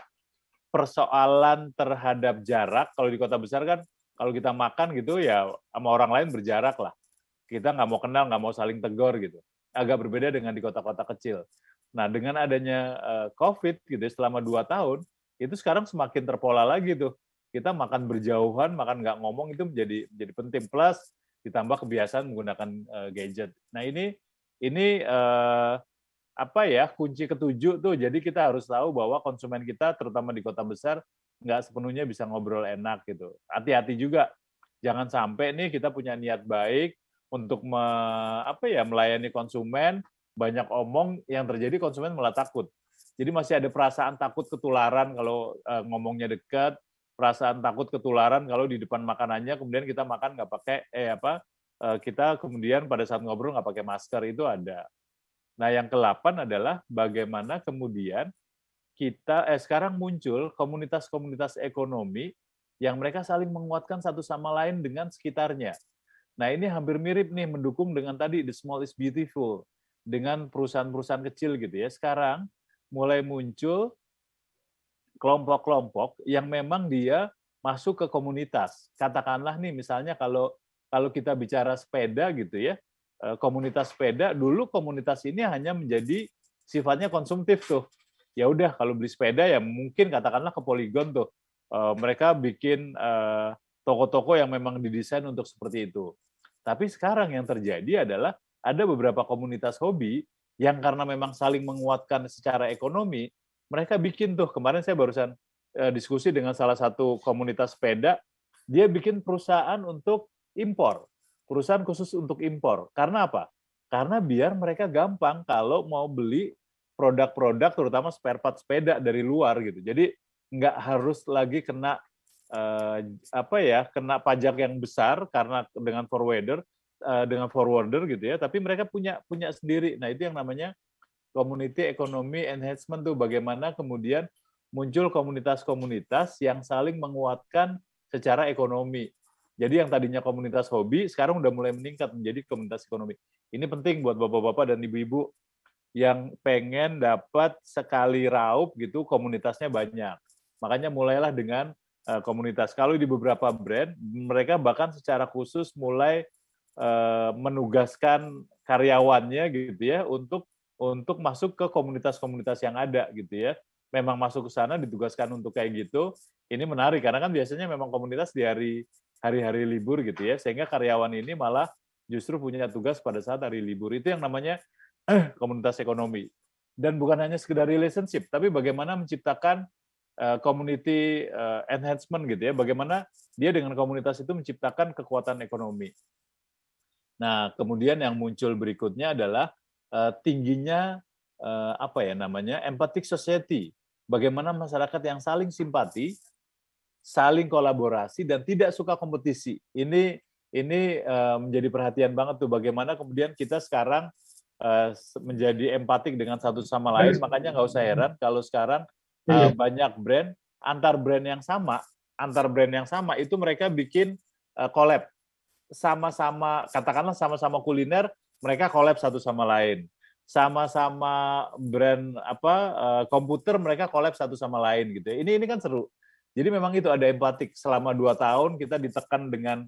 persoalan terhadap jarak. Kalau di kota besar kan, kalau kita makan gitu ya sama orang lain berjarak lah. Kita nggak mau kenal, nggak mau saling tegur gitu. Agak berbeda dengan di kota-kota kecil. Nah dengan adanya COVID gitu selama 2 tahun, itu sekarang semakin terpola lagi tuh. Kita makan berjauhan, makan nggak ngomong itu menjadi penting. Plus ditambah kebiasaan menggunakan gadget. Nah ini kunci ketujuh tuh. Jadi kita harus tahu bahwa konsumen kita, terutama di kota besar, nggak sepenuhnya bisa ngobrol enak gitu. Hati-hati juga, jangan sampai nih kita punya niat baik untuk melayani konsumen, banyak omong, yang terjadi konsumen malah takut. Jadi masih ada perasaan takut ketularan kalau ngomongnya dekat, perasaan takut ketularan kalau di depan makanannya kemudian kita makan nggak pakai kita kemudian pada saat ngobrol nggak pakai masker, itu ada. Nah yang ke-8 adalah bagaimana kemudian kita sekarang muncul komunitas-komunitas ekonomi yang mereka saling menguatkan satu sama lain dengan sekitarnya. Nah ini hampir mirip nih mendukung dengan tadi the small is beautiful, dengan perusahaan-perusahaan kecil gitu ya. Sekarang mulai muncul kelompok-kelompok yang memang dia masuk ke komunitas. Katakanlah nih misalnya kalau kita bicara sepeda gitu ya, komunitas sepeda, dulu komunitas ini hanya menjadi sifatnya konsumtif tuh. Ya udah kalau beli sepeda ya mungkin katakanlah ke Polygon tuh. Mereka bikin toko-toko yang memang didesain untuk seperti itu. Tapi sekarang yang terjadi adalah ada beberapa komunitas hobi yang karena memang saling menguatkan secara ekonomi, mereka bikin tuh, kemarin saya barusan diskusi dengan salah satu komunitas sepeda, dia bikin perusahaan untuk impor, perusahaan khusus untuk impor. Karena apa? Karena biar mereka gampang kalau mau beli produk-produk, terutama spare part sepeda dari luar gitu. Jadi nggak harus lagi kena kena pajak yang besar karena dengan forwarder gitu ya. Tapi mereka punya sendiri. Nah itu yang namanya community economy enhancement tuh, bagaimana kemudian muncul komunitas-komunitas yang saling menguatkan secara ekonomi. Jadi yang tadinya komunitas hobi sekarang udah mulai meningkat menjadi komunitas ekonomi. Ini penting buat bapak-bapak dan ibu-ibu yang pengen dapat sekali raup gitu, komunitasnya banyak. Makanya mulailah dengan komunitas. Kalau di beberapa brand, mereka bahkan secara khusus mulai menugaskan karyawannya gitu ya untuk masuk ke komunitas-komunitas yang ada gitu ya. Memang masuk ke sana ditugaskan untuk kayak gitu. Ini menarik karena kan biasanya memang komunitas di hari-hari libur gitu ya, sehingga karyawan ini malah justru punya tugas pada saat hari libur. Itu yang namanya komunitas ekonomi. Dan bukan hanya sekedar relationship, tapi bagaimana menciptakan community enhancement gitu ya, bagaimana dia dengan komunitas itu menciptakan kekuatan ekonomi. Nah, kemudian yang muncul berikutnya adalah tingginya empathic society. Bagaimana masyarakat yang saling simpati, saling kolaborasi dan tidak suka kompetisi. Ini menjadi perhatian banget tuh, bagaimana kemudian kita sekarang menjadi empatik dengan satu sama lain. Makanya nggak usah heran kalau sekarang banyak brand antar brand yang sama itu mereka bikin collab, sama-sama katakanlah sama-sama kuliner, mereka collab satu sama lain. Sama-sama brand komputer, mereka collab satu sama lain gitu. Ini kan seru. Jadi memang itu ada empatik. Selama 2 tahun kita ditekan dengan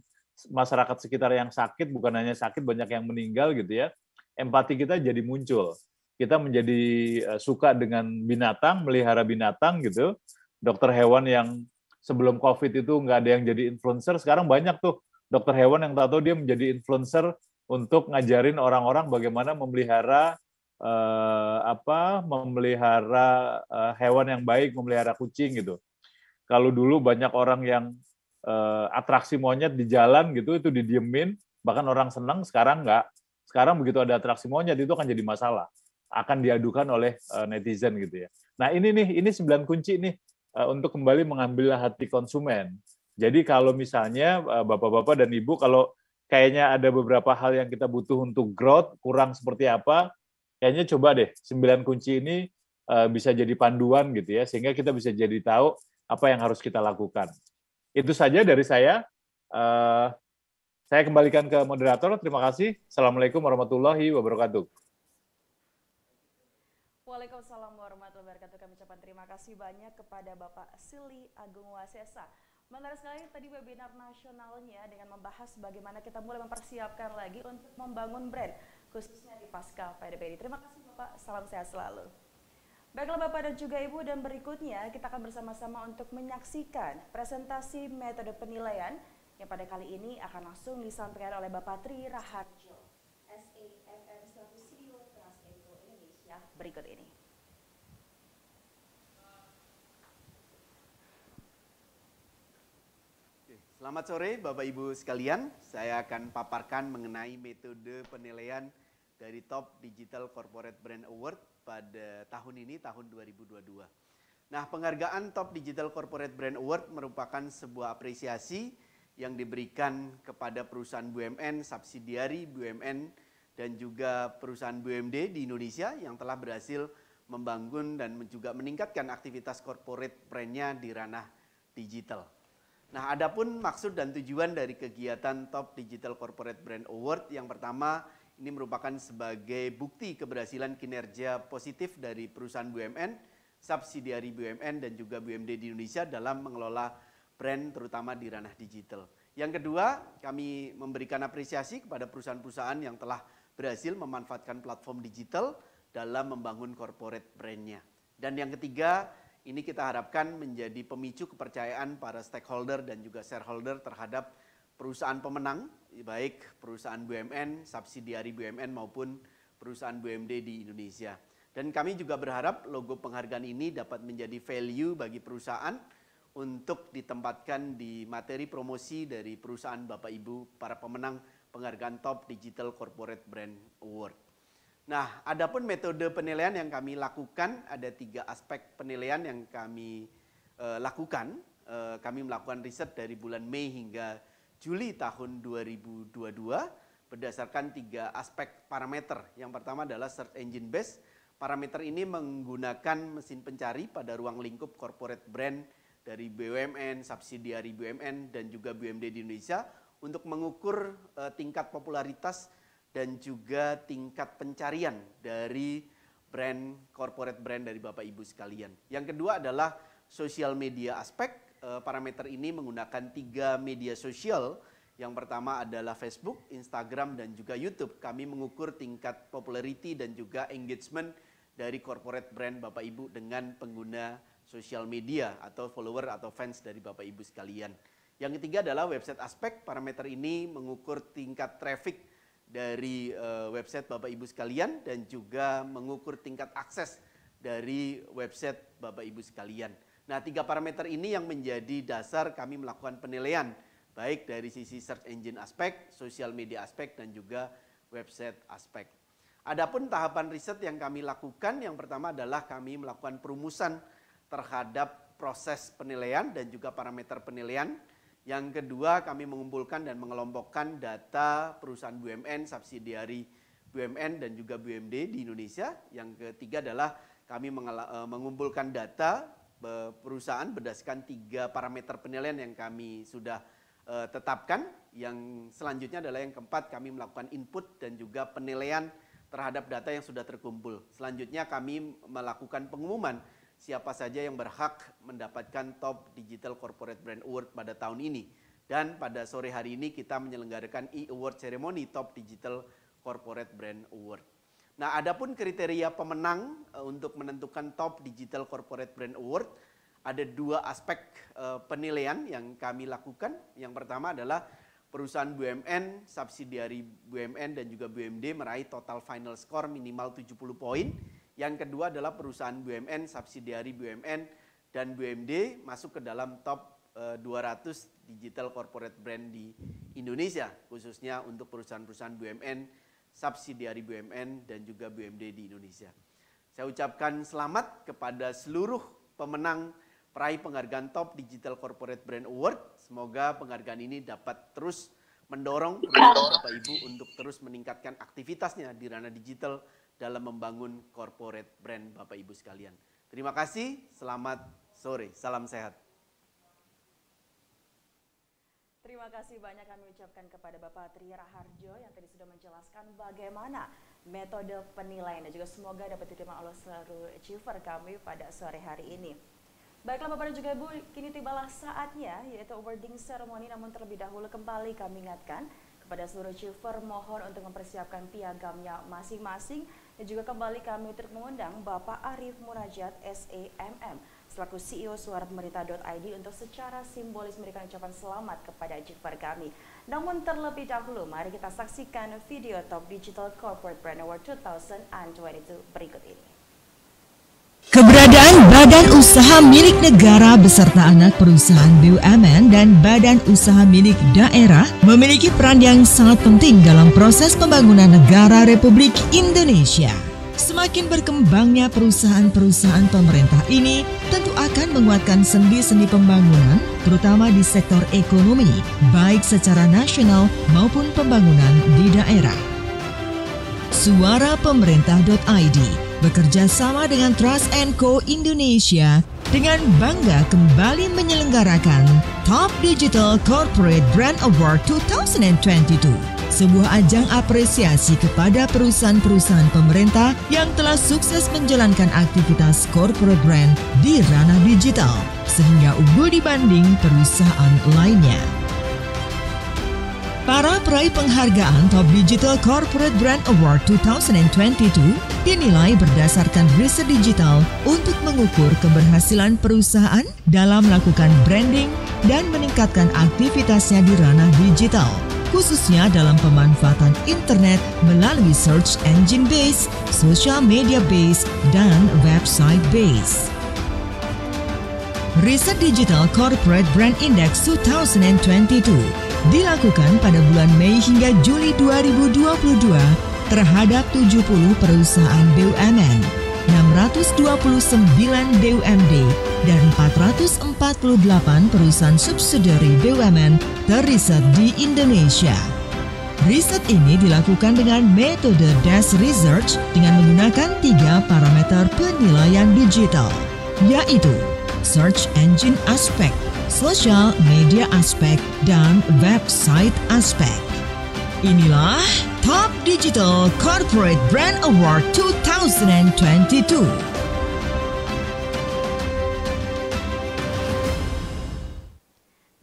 masyarakat sekitar yang sakit, bukan hanya sakit, banyak yang meninggal gitu ya. Empati kita jadi muncul. kita menjadi suka dengan binatang, melihara binatang gitu. Dokter hewan yang sebelum COVID itu nggak ada yang jadi influencer, sekarang banyak tuh dokter hewan yang tahu dia menjadi influencer untuk ngajarin orang-orang bagaimana memelihara hewan yang baik, memelihara kucing gitu. Kalau dulu banyak orang yang atraksi monyet di jalan gitu, itu didiemin, bahkan orang senang, sekarang nggak. Sekarang begitu ada atraksi monyet itu akan jadi masalah, akan diadukan oleh netizen gitu ya. Nah ini 9 kunci nih untuk kembali mengambil hati konsumen. Jadi kalau misalnya bapak-bapak dan ibu, kalau kayaknya ada beberapa hal yang kita butuh untuk growth, kurang seperti apa, kayaknya coba deh 9 kunci ini bisa jadi panduan gitu ya, sehingga kita bisa jadi tahu apa yang harus kita lakukan. Itu saja dari saya. Saya kembalikan ke moderator. Terima kasih. Assalamualaikum warahmatullahi wabarakatuh. Waalaikumsalam warahmatullahi wabarakatuh. Kami ucapkan terima kasih banyak kepada Bapak Silly Agung Wasesa. Menarik sekali tadi webinar nasionalnya dengan membahas bagaimana kita mulai mempersiapkan lagi untuk membangun brand, khususnya di pasca PDPD. Terima kasih Bapak, salam sehat selalu. Baiklah Bapak dan juga Ibu, dan berikutnya kita akan bersama-sama untuk menyaksikan presentasi metode penilaian yang pada kali ini akan langsung disampaikan oleh Bapak Tri Raharjo, SAFM selaku CEO Transinfo Indonesia berikut ini. Selamat sore Bapak Ibu sekalian, saya akan paparkan mengenai metode penilaian dari Top Digital Corporate Brand Award pada tahun ini, tahun 2022. Nah, penghargaan Top Digital Corporate Brand Award merupakan sebuah apresiasi yang diberikan kepada perusahaan BUMN, subsidiari BUMN, dan juga perusahaan BUMD di Indonesia yang telah berhasil membangun dan juga meningkatkan aktivitas corporate brand-nya di ranah digital. Nah, adapun maksud dan tujuan dari kegiatan Top Digital Corporate Brand Award, yang pertama ini merupakan sebagai bukti keberhasilan kinerja positif dari perusahaan BUMN, subsidiari BUMN, dan juga BUMD di Indonesia dalam mengelola brand terutama di ranah digital. Yang kedua, kami memberikan apresiasi kepada perusahaan-perusahaan yang telah berhasil memanfaatkan platform digital dalam membangun corporate brand-nya. Dan yang ketiga, ini kita harapkan menjadi pemicu kepercayaan para stakeholder dan juga shareholder terhadap perusahaan pemenang, baik perusahaan BUMN, subsidiari BUMN maupun perusahaan BUMD di Indonesia. Dan kami juga berharap logo penghargaan ini dapat menjadi value bagi perusahaan untuk ditempatkan di materi promosi dari perusahaan Bapak Ibu para pemenang penghargaan Top Digital Corporate Brand Award. Nah, adapun metode penilaian yang kami lakukan, ada 3 aspek penilaian yang kami lakukan. Kami melakukan riset dari bulan Mei hingga Juli tahun 2022 berdasarkan 3 aspek parameter. Yang pertama adalah search engine base. Parameter ini menggunakan mesin pencari pada ruang lingkup corporate brand dari BUMN, subsidiari BUMN, dan juga BUMD di Indonesia untuk mengukur tingkat popularitas dan juga tingkat pencarian dari brand, corporate brand dari Bapak Ibu sekalian. Yang kedua adalah social media aspek. Parameter ini menggunakan 3 media sosial. Yang pertama adalah Facebook, Instagram, dan juga YouTube. Kami mengukur tingkat popularity dan juga engagement dari corporate brand Bapak Ibu dengan pengguna sosial media atau follower atau fans dari Bapak Ibu sekalian. Yang ketiga adalah website aspek. Parameter ini mengukur tingkat traffic dari website Bapak Ibu sekalian dan juga mengukur tingkat akses dari website Bapak Ibu sekalian. Nah, 3 parameter ini yang menjadi dasar kami melakukan penilaian, baik dari sisi search engine aspek, social media aspek, dan juga website aspek. Adapun tahapan riset yang kami lakukan, yang pertama adalah kami melakukan perumusan terhadap proses penilaian dan juga parameter penilaian. Yang kedua, kami mengumpulkan dan mengelompokkan data perusahaan BUMN, subsidiari BUMN, dan juga BUMD di Indonesia. Yang ketiga adalah kami mengumpulkan data perusahaan berdasarkan 3 parameter penilaian yang kami sudah tetapkan. Yang selanjutnya adalah yang keempat, kami melakukan input dan juga penilaian terhadap data yang sudah terkumpul. Selanjutnya kami melakukan pengumuman siapa saja yang berhak mendapatkan Top Digital Corporate Brand Award pada tahun ini. Dan pada sore hari ini kita menyelenggarakan e-award ceremony Top Digital Corporate Brand Award. Nah, adapun kriteria pemenang untuk menentukan Top Digital Corporate Brand Award, ada 2 aspek penilaian yang kami lakukan. Yang pertama adalah perusahaan BUMN, subsidiari BUMN dan juga BUMD meraih total final score minimal 70 poin. Yang kedua adalah perusahaan BUMN, subsidiari BUMN dan BUMD masuk ke dalam top 200 digital corporate brand di Indonesia, khususnya untuk perusahaan-perusahaan BUMN, subsidiari BUMN dan juga BUMD di Indonesia. Saya ucapkan selamat kepada seluruh pemenang peraih penghargaan Top Digital Corporate Brand Award. Semoga penghargaan ini dapat terus mendorong Bapak Ibu untuk terus meningkatkan aktivitasnya di ranah digital dalam membangun corporate brand Bapak Ibu sekalian. Terima kasih, selamat sore, salam sehat. Terima kasih banyak kami ucapkan kepada Bapak Tri Raharjo yang tadi sudah menjelaskan bagaimana metode penilaian dan juga semoga dapat diterima oleh seluruh achiever kami pada sore hari ini. Baiklah Bapak dan juga Ibu, kini tibalah saatnya yaitu awarding ceremony, namun terlebih dahulu kembali kami ingatkan kepada seluruh achiever mohon untuk mempersiapkan piagamnya masing-masing dan juga kembali kami turut mengundang Bapak Arief Munajat SEMM selaku CEO suarapemerintah.id untuk secara simbolis memberikan ucapan selamat kepada achiever kami. Namun terlebih dahulu, mari kita saksikan video Top Digital Corporate Brand Award 2022 berikut ini. Keberadaan badan usaha milik negara beserta anak perusahaan BUMN dan badan usaha milik daerah memiliki peran yang sangat penting dalam proses pembangunan negara Republik Indonesia. Semakin berkembangnya perusahaan-perusahaan pemerintah ini tentu akan menguatkan sendi-sendi pembangunan, terutama di sektor ekonomi, baik secara nasional maupun pembangunan di daerah. Suarapemerintah.id bekerja sama dengan Trust & Co Indonesia dengan bangga kembali menyelenggarakan Top Digital Corporate Brand Award 2022. Sebuah ajang apresiasi kepada perusahaan-perusahaan pemerintah yang telah sukses menjalankan aktivitas corporate brand di ranah digital sehingga unggul dibanding perusahaan lainnya. Para peraih penghargaan Top Digital Corporate Brand Award 2022 dinilai berdasarkan riset digital untuk mengukur keberhasilan perusahaan dalam melakukan branding dan meningkatkan aktivitasnya di ranah digital, khususnya dalam pemanfaatan internet melalui search engine base, social media base, dan website base. Riset Digital Corporate Brand Index 2022 dilakukan pada bulan Mei hingga Juli 2022 terhadap 70 perusahaan BUMN, 629 BUMD, dan 448 perusahaan subsidiari BUMN terriset di Indonesia. Riset ini dilakukan dengan metode Desk Research dengan menggunakan 3 parameter penilaian digital, yaitu Search Engine Aspect, Social Media Aspect, dan Website Aspect. Inilah Top Digital Corporate Brand Award 2022.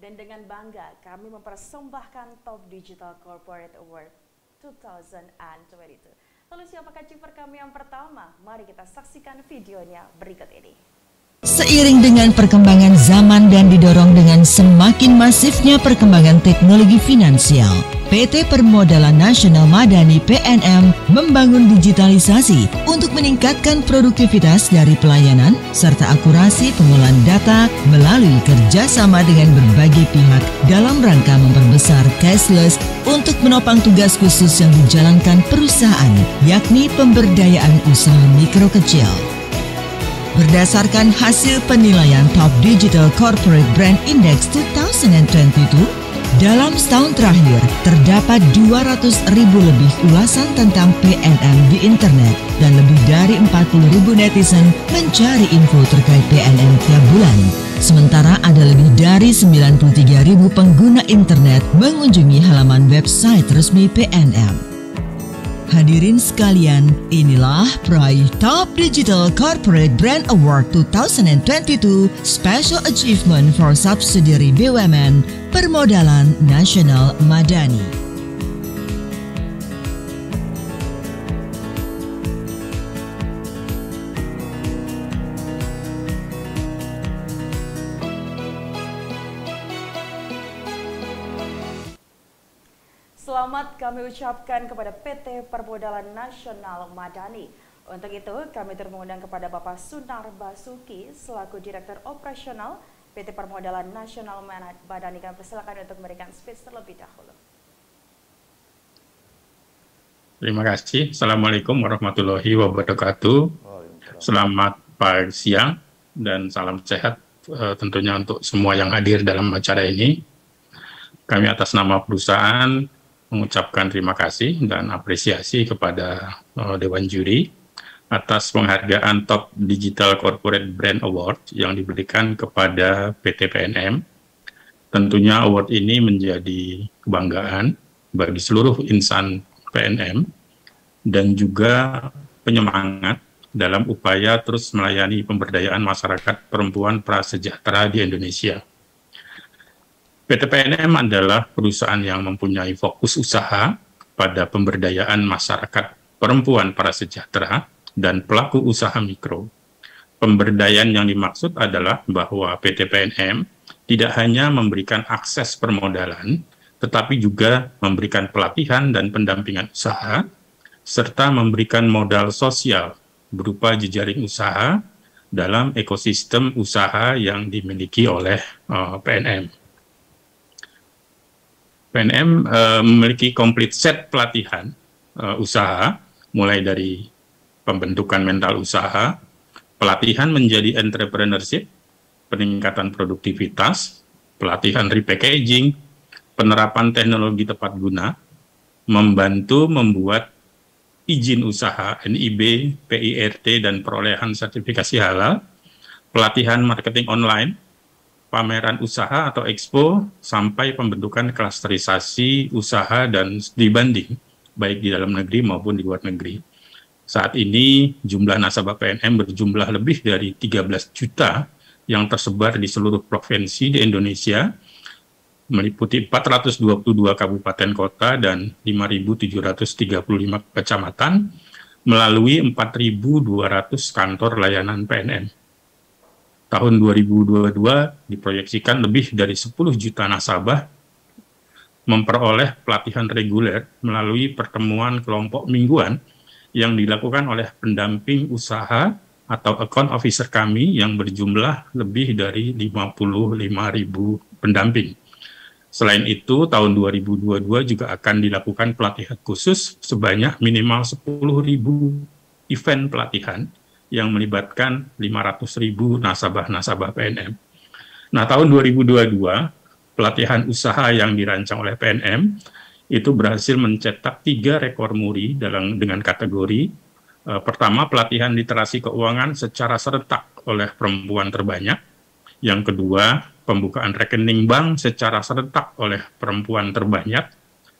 Dan dengan bangga kami mempersembahkan Top Digital Corporate Award 2022. Lalu siapakah achiever kami yang pertama? Mari kita saksikan videonya berikut ini. Seiring dengan perkembangan zaman dan didorong dengan semakin masifnya perkembangan teknologi finansial, PT Permodalan Nasional Madani PNM membangun digitalisasi untuk meningkatkan produktivitas dari pelayanan serta akurasi pengolahan data melalui kerjasama dengan berbagai pihak dalam rangka memperbesar cashless untuk menopang tugas khusus yang dijalankan perusahaan, yakni pemberdayaan usaha mikro kecil. Berdasarkan hasil penilaian Top Digital Corporate Brand Index 2022, dalam setahun terakhir terdapat 200.000 lebih ulasan tentang PNM di internet dan lebih dari 40.000 netizen mencari info terkait PNM tiap bulan. Sementara ada lebih dari 93.000 pengguna internet mengunjungi halaman website resmi PNM. Hadirin sekalian, inilah peraih Top Digital Corporate Brand Award 2022 Special Achievement for Subsidiary BUMN Permodalan Nasional Madani. selamat kami ucapkan kepada PT Permodalan Nasional Madani. Untuk itu, kami turut mengundang kepada Bapak Sunar Basuki selaku Direktur Operasional PT Permodalan Nasional Madani. Kami persilakan untuk memberikan speech terlebih dahulu. Terima kasih. Assalamualaikum warahmatullahi wabarakatuh. Selamat pagi, siang, dan salam sehat tentunya untuk semua yang hadir dalam acara ini. Kami atas nama perusahaan mengucapkan terima kasih dan apresiasi kepada Dewan Juri atas penghargaan Top Digital Corporate Brand Award yang diberikan kepada PT PNM. Tentunya award ini menjadi kebanggaan bagi seluruh insan PNM dan juga penyemangat dalam upaya terus melayani pemberdayaan masyarakat perempuan prasejahtera di Indonesia. PT PNM adalah perusahaan yang mempunyai fokus usaha pada pemberdayaan masyarakat perempuan prasejahtera dan pelaku usaha mikro. Pemberdayaan yang dimaksud adalah bahwa PT PNM tidak hanya memberikan akses permodalan, tetapi juga memberikan pelatihan dan pendampingan usaha, serta memberikan modal sosial berupa jejaring usaha dalam ekosistem usaha yang dimiliki oleh PNM. PNM memiliki komplit set pelatihan usaha, mulai dari pembentukan mental usaha, pelatihan menjadi entrepreneurship, peningkatan produktivitas, pelatihan repackaging, penerapan teknologi tepat guna, membantu membuat izin usaha, NIB, PIRT, dan perolehan sertifikasi halal, pelatihan marketing online, pameran usaha atau expo, sampai pembentukan klasterisasi usaha dan studi banding, baik di dalam negeri maupun di luar negeri. Saat ini jumlah nasabah PNM berjumlah lebih dari 13 juta yang tersebar di seluruh provinsi di Indonesia, meliputi 422 kabupaten kota dan 5.735 kecamatan, melalui 4.200 kantor layanan PNM. Tahun 2022 diproyeksikan lebih dari 10 juta nasabah memperoleh pelatihan reguler melalui pertemuan kelompok mingguan yang dilakukan oleh pendamping usaha atau account officer kami yang berjumlah lebih dari 55.000 pendamping. Selain itu, tahun 2022 juga akan dilakukan pelatihan khusus sebanyak minimal 10.000 event pelatihan yang melibatkan 500.000 nasabah-nasabah PNM. Nah, tahun 2022, pelatihan usaha yang dirancang oleh PNM itu berhasil mencetak 3 rekor muri dengan kategori pertama, pelatihan literasi keuangan secara serentak oleh perempuan terbanyak. Yang kedua, pembukaan rekening bank secara serentak oleh perempuan terbanyak.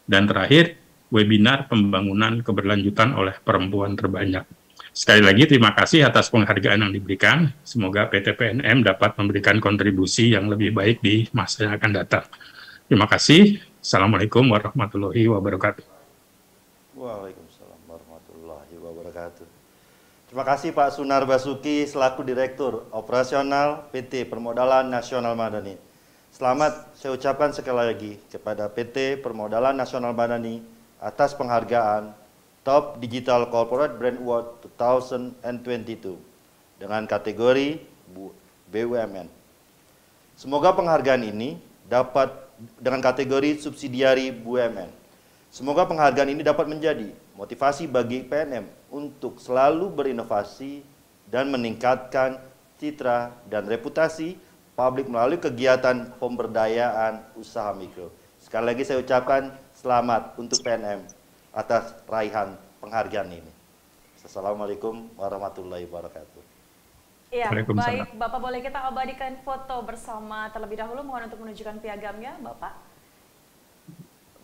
Dan terakhir, webinar pembangunan keberlanjutan oleh perempuan terbanyak. Sekali lagi terima kasih atas penghargaan yang diberikan. Semoga PT PNM dapat memberikan kontribusi yang lebih baik di masa yang akan datang. Terima kasih. Assalamualaikum warahmatullahi wabarakatuh. Waalaikumsalam warahmatullahi wabarakatuh. Terima kasih Pak Sunar Basuki selaku Direktur Operasional PT Permodalan Nasional Madani. Selamat saya ucapkan sekali lagi kepada PT Permodalan Nasional Madani atas penghargaan Top Digital Corporate Brand Award 2022 dengan kategori BUMN. Semoga penghargaan ini dapat dengan kategori subsidiari BUMN. Semoga penghargaan ini dapat menjadi motivasi bagi PNM untuk selalu berinovasi dan meningkatkan citra dan reputasi publik melalui kegiatan pemberdayaan usaha mikro. Sekali lagi saya ucapkan selamat untuk PNM atas raihan penghargaan ini. Assalamualaikum warahmatullahi wabarakatuh. Iya, baik Bapak, boleh kita abadikan foto bersama terlebih dahulu, mohon untuk menunjukkan piagamnya Bapak.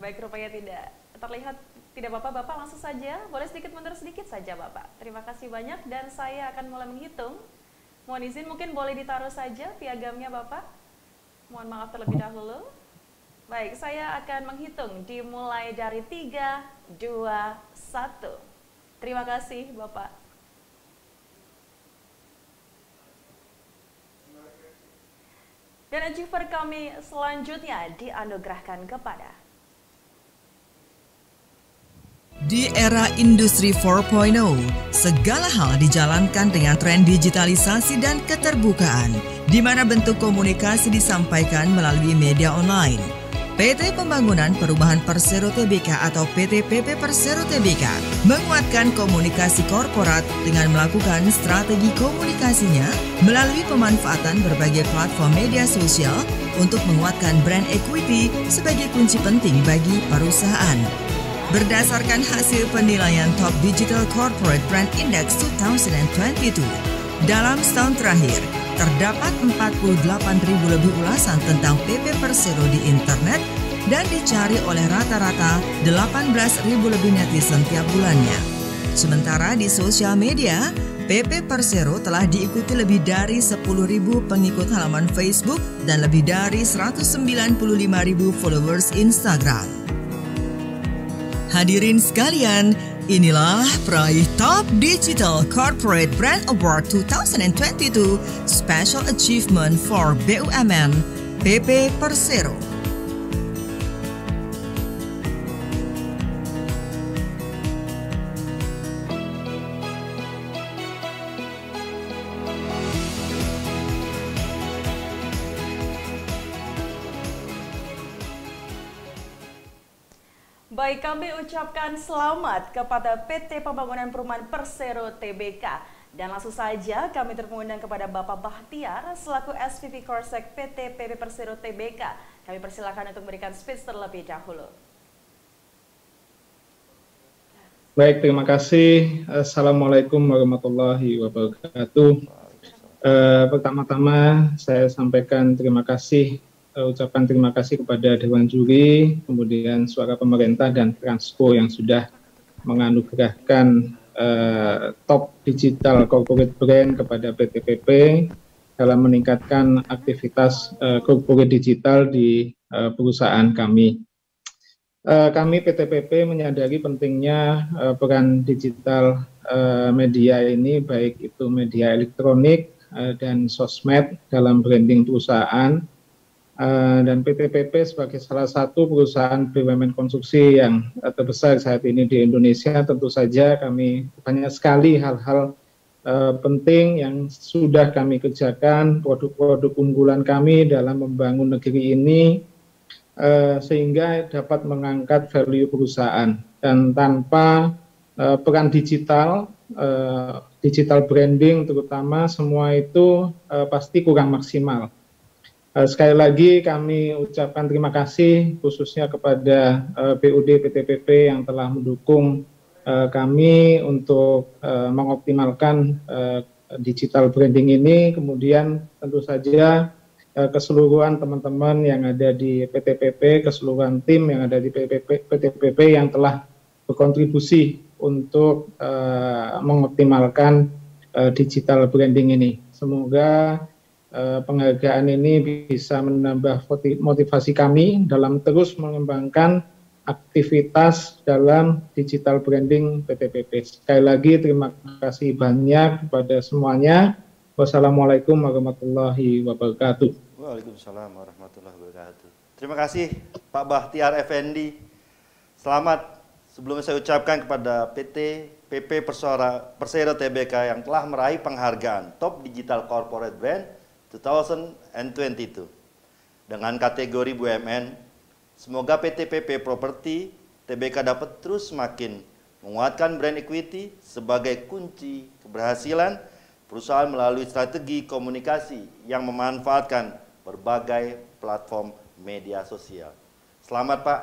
Baik, rupanya tidak terlihat, tidak Bapak langsung saja, boleh sedikit mundur sedikit saja Bapak. Terima kasih banyak dan saya akan mulai menghitung. Mohon izin mungkin boleh ditaruh saja piagamnya Bapak. Mohon maaf terlebih dahulu. Baik, saya akan menghitung dimulai dari 3, 2, 1. Terima kasih Bapak. Dan achiever kami selanjutnya dianugerahkan kepada Di era industri 4.0, segala hal dijalankan dengan tren digitalisasi dan keterbukaan, di mana bentuk komunikasi disampaikan melalui media online. PT Pembangunan Perumahan Persero Tbk atau PT PP Persero Tbk menguatkan komunikasi korporat dengan melakukan strategi komunikasinya melalui pemanfaatan berbagai platform media sosial untuk menguatkan brand equity sebagai kunci penting bagi perusahaan. Berdasarkan hasil penilaian Top Digital Corporate Brand Index 2022, dalam setahun terakhir, terdapat 48.000 lebih ulasan tentang PP Persero di internet dan dicari oleh rata-rata 18.000 lebih netizen tiap bulannya. Sementara di sosial media, PP Persero telah diikuti lebih dari 10.000 pengikut halaman Facebook dan lebih dari 195.000 followers Instagram. Hadirin sekalian, inilah peraih Top Digital Corporate Brand Award 2022 Special Achievement for BUMN PP Persero. Baik, kami ucapkan selamat kepada PT Pembangunan Perumahan Persero Tbk. Dan langsung saja kami termengundang kepada Bapak Bahtiar selaku SVP Korsek PT PP Persero Tbk. Kami persilakan untuk memberikan speech terlebih dahulu. Baik, terima kasih. Assalamualaikum warahmatullahi wabarakatuh. Pertama-tama saya sampaikan ucapan terima kasih kepada Dewan Juri, kemudian Suara Pemerintah dan Transco yang sudah menganugerahkan Top Digital Corporate Brand kepada PT PP dalam meningkatkan aktivitas corporate digital di perusahaan kami. Kami PT PP menyadari pentingnya peran digital media ini, baik itu media elektronik dan sosmed dalam branding perusahaan. Dan PT PP sebagai salah satu perusahaan BUMN konstruksi yang terbesar saat ini di Indonesia, tentu saja kami banyak sekali hal-hal penting yang sudah kami kerjakan, produk-produk unggulan kami dalam membangun negeri ini, sehingga dapat mengangkat value perusahaan. Dan tanpa peran digital branding terutama, semua itu pasti kurang maksimal. Sekali lagi kami ucapkan terima kasih khususnya kepada BUD PT PP yang telah mendukung kami untuk mengoptimalkan digital branding ini. Kemudian tentu saja keseluruhan teman-teman yang ada di PT PP, keseluruhan tim yang ada di PT PP yang telah berkontribusi untuk mengoptimalkan digital branding ini. Semoga penghargaan ini bisa menambah motivasi kami dalam terus mengembangkan aktivitas dalam digital branding PT PP. Sekali lagi terima kasih banyak kepada semuanya. Wassalamualaikum warahmatullahi wabarakatuh. Waalaikumsalam warahmatullahi wabarakatuh. Terima kasih Pak Bahtiar Effendi. Selamat sebelumnya saya ucapkan kepada PT PP Persero Tbk yang telah meraih penghargaan Top Digital Corporate Brand 2022 dengan kategori BUMN. Semoga PT PP Property Tbk dapat terus semakin menguatkan brand equity sebagai kunci keberhasilan perusahaan melalui strategi komunikasi yang memanfaatkan berbagai platform media sosial. Selamat Pak.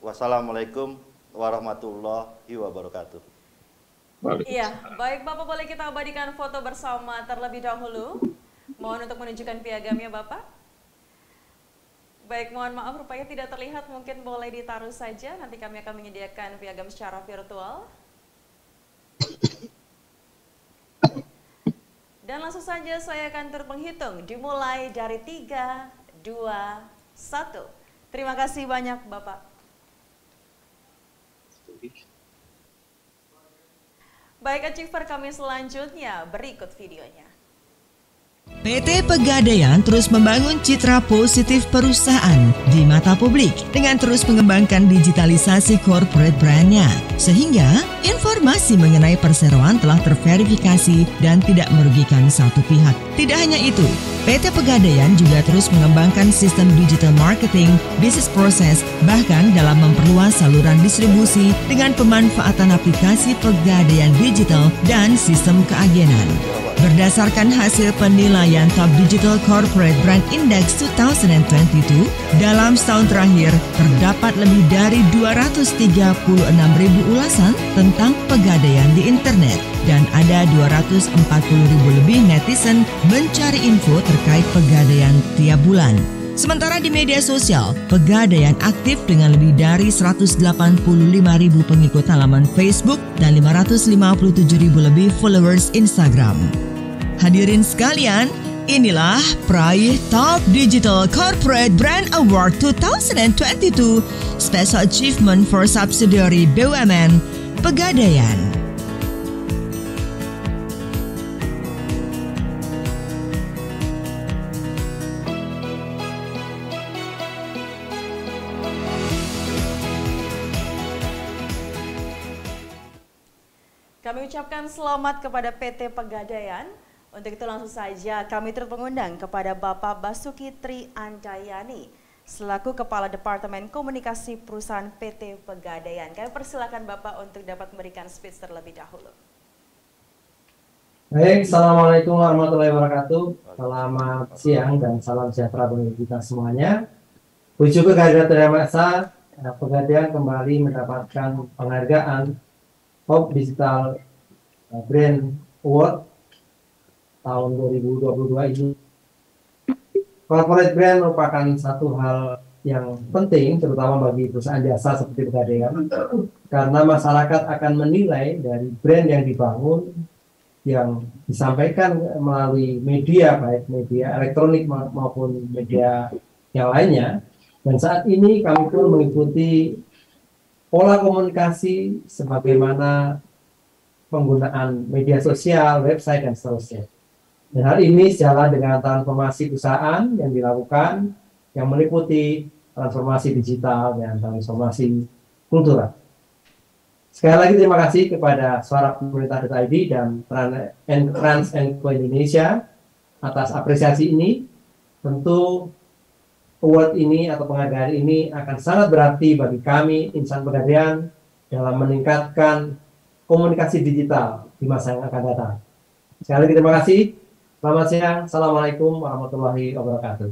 Wassalamualaikum warahmatullahi wabarakatuh. Iya, baik Bapak, boleh kita abadikan foto bersama terlebih dahulu. Mohon untuk menunjukkan piagamnya Bapak. Baik, mohon maaf rupanya tidak terlihat, mungkin boleh ditaruh saja, nanti kami akan menyediakan piagam secara virtual. Dan langsung saja saya akan termenghitung, dimulai dari 3, 2, 1. Terima kasih banyak Bapak. Baik, achiever kami selanjutnya, berikut videonya. PT Pegadaian terus membangun citra positif perusahaan di mata publik dengan terus mengembangkan digitalisasi corporate brand-nya, sehingga informasi mengenai perseroan telah terverifikasi dan tidak merugikan satu pihak. Tidak hanya itu, PT Pegadaian juga terus mengembangkan sistem digital marketing, bisnis proses, bahkan dalam memperluas saluran distribusi dengan pemanfaatan aplikasi Pegadaian Digital dan sistem keagenan. Berdasarkan hasil penilaian Top Digital Corporate Brand Index 2022, dalam setahun terakhir terdapat lebih dari 236.000 ulasan tentang Pegadaian di internet dan ada 240.000 lebih netizen mencari info terkait Pegadaian tiap bulan. Sementara di media sosial, Pegadaian aktif dengan lebih dari 185.000 pengikut halaman Facebook dan 557.000 lebih followers Instagram. Hadirin sekalian, inilah peraih Top Digital Corporate Brand Award 2022 Special Achievement for Subsidiary BUMN Pegadaian. Kami ucapkan selamat kepada PT Pegadaian. Untuk itu langsung saja kami turut mengundang kepada Bapak Basuki Tri Andayani selaku Kepala Departemen Komunikasi Perusahaan PT Pegadaian. Kami persilakan Bapak untuk dapat memberikan speech terlebih dahulu. Baik, Assalamualaikum warahmatullahi wabarakatuh. Selamat siang dan salam sejahtera bagi kita semuanya. Puji kehadirat Yang Maha Esa, Pegadaian kembali mendapatkan penghargaan Top Digital Brand Award tahun 2022 ini. Corporate brand merupakan satu hal yang penting, terutama bagi perusahaan jasa seperti Pegadaian, karena masyarakat akan menilai dari brand yang dibangun, yang disampaikan melalui media, baik media elektronik maupun media yang lainnya. Dan saat ini kami pun mengikuti pola komunikasi sebagaimana penggunaan media sosial, website, dan seterusnya. Dan hal ini sejalan dengan transformasi perusahaan yang dilakukan, yang meliputi transformasi digital dan transformasi kultural. Sekali lagi terima kasih kepada Suara Pemerintah.id dan Trans & Co Indonesia atas apresiasi ini. Tentu award ini atau penghargaan ini akan sangat berarti bagi kami, insan Pegadaian, dalam meningkatkan komunikasi digital di masa yang akan datang. Sekali lagi terima kasih. Selamat siang. Assalamualaikum warahmatullahi wabarakatuh.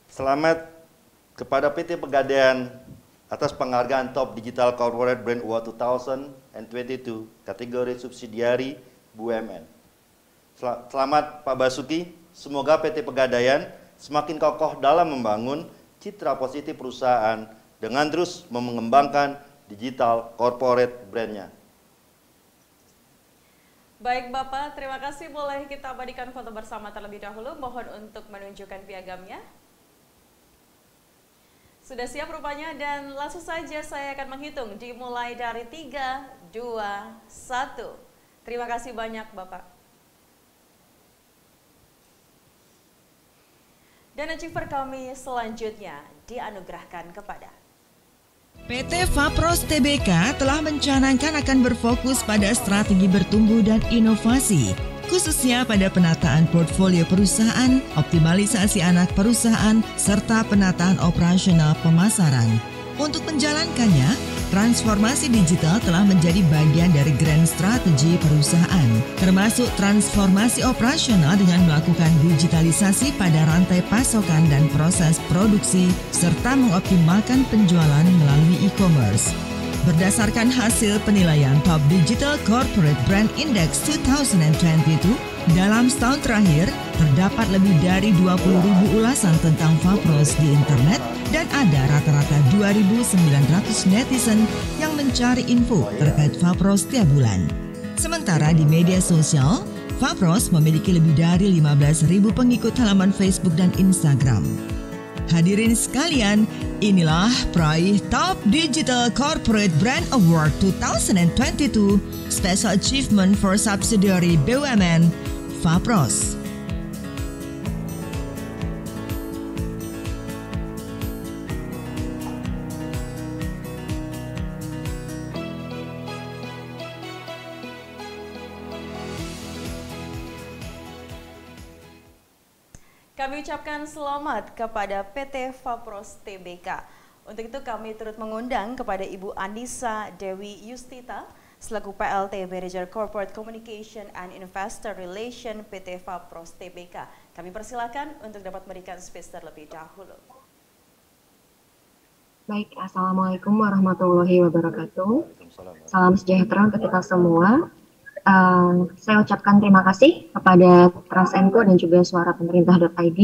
Selamat kepada PT Pegadaian atas penghargaan Top Digital Corporate Brand Award 2022 kategori subsidiari BUMN. Selamat Pak Basuki, semoga PT Pegadaian semakin kokoh dalam membangun citra positif perusahaan dengan terus mengembangkan digital corporate brand-nya. Baik Bapak, terima kasih. Boleh kita abadikan foto bersama terlebih dahulu. Mohon untuk menunjukkan piagamnya. Sudah siap rupanya dan langsung saja saya akan menghitung dimulai dari 3, 2, 1. Terima kasih banyak Bapak. Dan achiever kami selanjutnya dianugerahkan kepada PT Fapros Tbk telah mencanangkan akan berfokus pada strategi bertumbuh dan inovasi, khususnya pada penataan portfolio perusahaan, optimalisasi anak perusahaan, serta penataan operasional pemasaran. Untuk menjalankannya, transformasi digital telah menjadi bagian dari grand strategi perusahaan, termasuk transformasi operasional dengan melakukan digitalisasi pada rantai pasokan dan proses produksi, serta mengoptimalkan penjualan melalui e-commerce. Berdasarkan hasil penilaian Top Digital Corporate Brand Index 2022, dalam setahun terakhir terdapat lebih dari 20.000 ulasan tentang Fapros di internet dan ada rata-rata 2.900 netizen yang mencari info terkait Fapros tiap bulan. Sementara di media sosial, Fapros memiliki lebih dari 15.000 pengikut halaman Facebook dan Instagram. Hadirin sekalian, inilah peraih Top Digital Corporate Brand Award 2022 Special Achievement for Subsidiary BUMN Fapros. Kami ucapkan selamat kepada PT Fapros Tbk. Untuk itu kami turut mengundang kepada Ibu Anissa Dewi Yustita selaku PLT Manager Corporate Communication and Investor Relation PT Fapros Tbk. Kami persilakan untuk dapat memberikan space terlebih dahulu. Baik, Assalamualaikum warahmatullahi wabarakatuh. Salam sejahtera untuk kita semua. Saya ucapkan terima kasih kepada Trans&Co dan juga Suara Pemerintah.id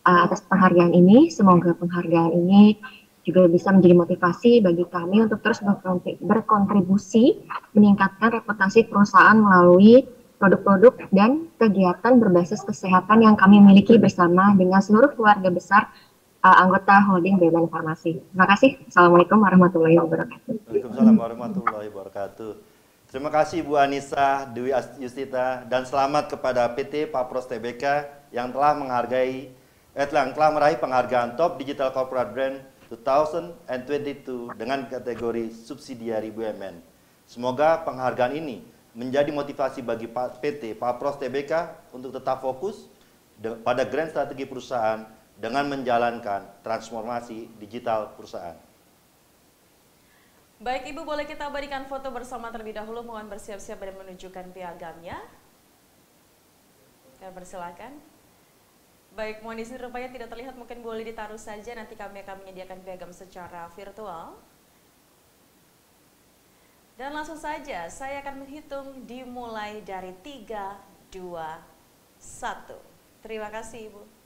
atas penghargaan ini. Semoga penghargaan ini juga bisa menjadi motivasi bagi kami untuk terus berkontribusi meningkatkan reputasi perusahaan melalui produk-produk dan kegiatan berbasis kesehatan yang kami miliki bersama dengan seluruh keluarga besar anggota holding BUMN Farmasi. Terima kasih. Assalamualaikum warahmatullahi wabarakatuh. Waalaikumsalam warahmatullahi wabarakatuh. Terima kasih Bu Anissa Dewi Yustita dan selamat kepada PT Fapros Tbk yang telah meraih penghargaan Top Digital Corporate Brand 2022 dengan kategori subsidiari BUMN. Semoga penghargaan ini menjadi motivasi bagi PT Fapros Tbk untuk tetap fokus pada grand strategi perusahaan dengan menjalankan transformasi digital perusahaan. Baik Ibu, boleh kita berikan foto bersama terlebih dahulu, mohon bersiap-siap dan menunjukkan piagamnya. Kami persilakan. Baik, mohon izin rupanya tidak terlihat, mungkin boleh ditaruh saja, nanti kami akan menyediakan piagam secara virtual. Dan langsung saja, saya akan menghitung dimulai dari 3, 2, 1. Terima kasih Ibu.